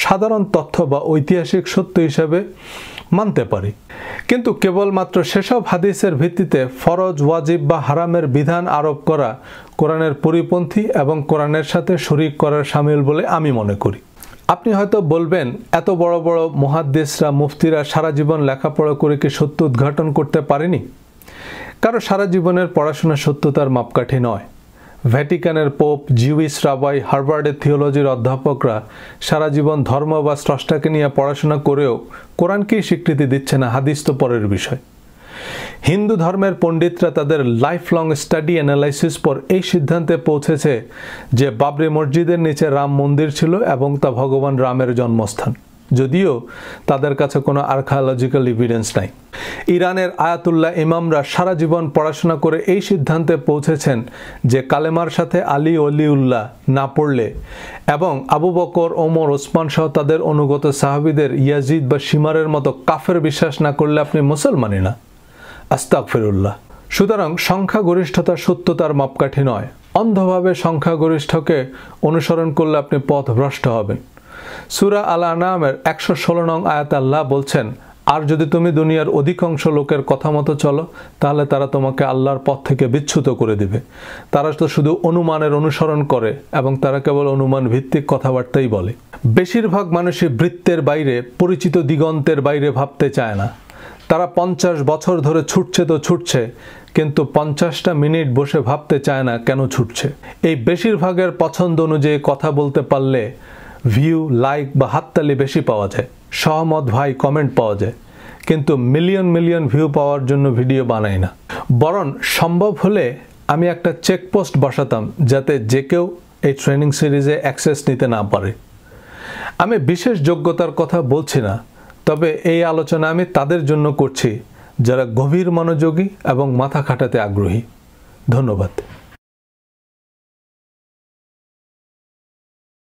সাধারণ তথ্য বা ঐতিহাসিক সত্য হিসাবে মানতে পারি। কিন্তু কেবলমাত্র সেসব হাদিসের ভিত্তিতে ফরজ, ওয়াজিব বা হারামের বিধান আরোপ করা কোরআনের পরিপন্থী এবং কোরআনের সাথে শরীক করার শামিল বলে আমি মনে করি। আপনি হয়তো বলবেন, এত বড় বড় মুহাদ্দিসরা, মুফতিরা সারা জীবন লেখাপড়া করে কি সত্য উদ্ঘাটন করতে পারেনি? কারণ সারা জীবনের পড়াশোনা সত্যতার মাপকাঠি নয়। ভ্যাটিকানের পোপ, জিউইশ রাবাই, হার্ভার্ডের থিওলজির অধ্যাপকরা সারা জীবন ধর্ম বা স্রষ্টাকে নিয়ে পড়াশোনা করেও কোরআনকেই স্বীকৃতি দিচ্ছে না, হাদিস তো পরের বিষয়। হিন্দু ধর্মের পণ্ডিতরা তাদের লাইফ লং স্টাডি অ্যানালাইসিস পর এই সিদ্ধান্তে পৌঁছেছে যে বাবরি মসজিদের নিচে রাম মন্দির ছিল এবং তা ভগবান রামের জন্মস্থান, যদিও তাদের কাছে কোনো আর্কিওলজিক্যাল এভিডেন্স নাই। ইরানের আয়াতুল্লাহ ইমামরা সারা জীবন পড়াশোনা করে এই সিদ্ধান্তে পৌঁছেছেন যে কালেমার সাথে আলী অলিউল্লাহ না পড়লে এবং আবু বকর, ওমর, ওসমান সহ তাদের অনুগত সাহাবীদের ইয়াজিদ বা শিমারের মতো কাফের বিশ্বাস না করলে আপনি মুসলমানই না। আস্তাগফিরুল্লাহ। সুতরাং সংখ্যাগরিষ্ঠতা সত্যতার মাপকাঠি নয়। অন্ধভাবে সংখ্যাগরিষ্ঠকে অনুসরণ করলে আপনি পথভ্রষ্ট হবেন। সূরা আল আনআমের 116 নং আয়াতে আল্লাহ বলছেন, আর যদি তুমি দুনিয়ার অধিকাংশ লোকের কথা মতো চলো তাহলে তারা তোমাকে আল্লাহর পথ থেকে বিচ্যুত করে দিবে। তারা তো শুধু অনুমানের অনুসরণ করে এবং তারা কেবল অনুমান ভিত্তিক কথাবার্তাই বলে। বেশিরভাগ মানুষই বৃত্তের বাইরে, পরিচিত দিগন্তের বাইরে ভাবতে চায় না। তারা 50 বছর ধরে ছুটছে তো ছুটছে, কিন্তু 50টা মিনিট বসে ভাবতে চায় না কেন ছুটছে। এই বেশিরভাগের পছন্দ অনুযায়ী কথা বলতে পারলে ভিউ, লাইক বা হাততালি বেশি পাওয়া যায়, সহমত ভাই কমেন্ট পাওয়া যায়, কিন্তু মিলিয়ন মিলিয়ন ভিউ পাওয়ার জন্য ভিডিও বানাই না। বরং সম্ভব হলে আমি একটা চেকপোস্ট বসাতাম যাতে যে কেউ এই ট্রেনিং সিরিজে অ্যাক্সেস নিতে না পারে। আমি বিশেষ যোগ্যতার কথা বলছি না, তবে এই আলোচনা আমি তাদের জন্য করছি যারা গভীর মনোযোগী এবং মাথা খাটাতে আগ্রহী। ধন্যবাদ।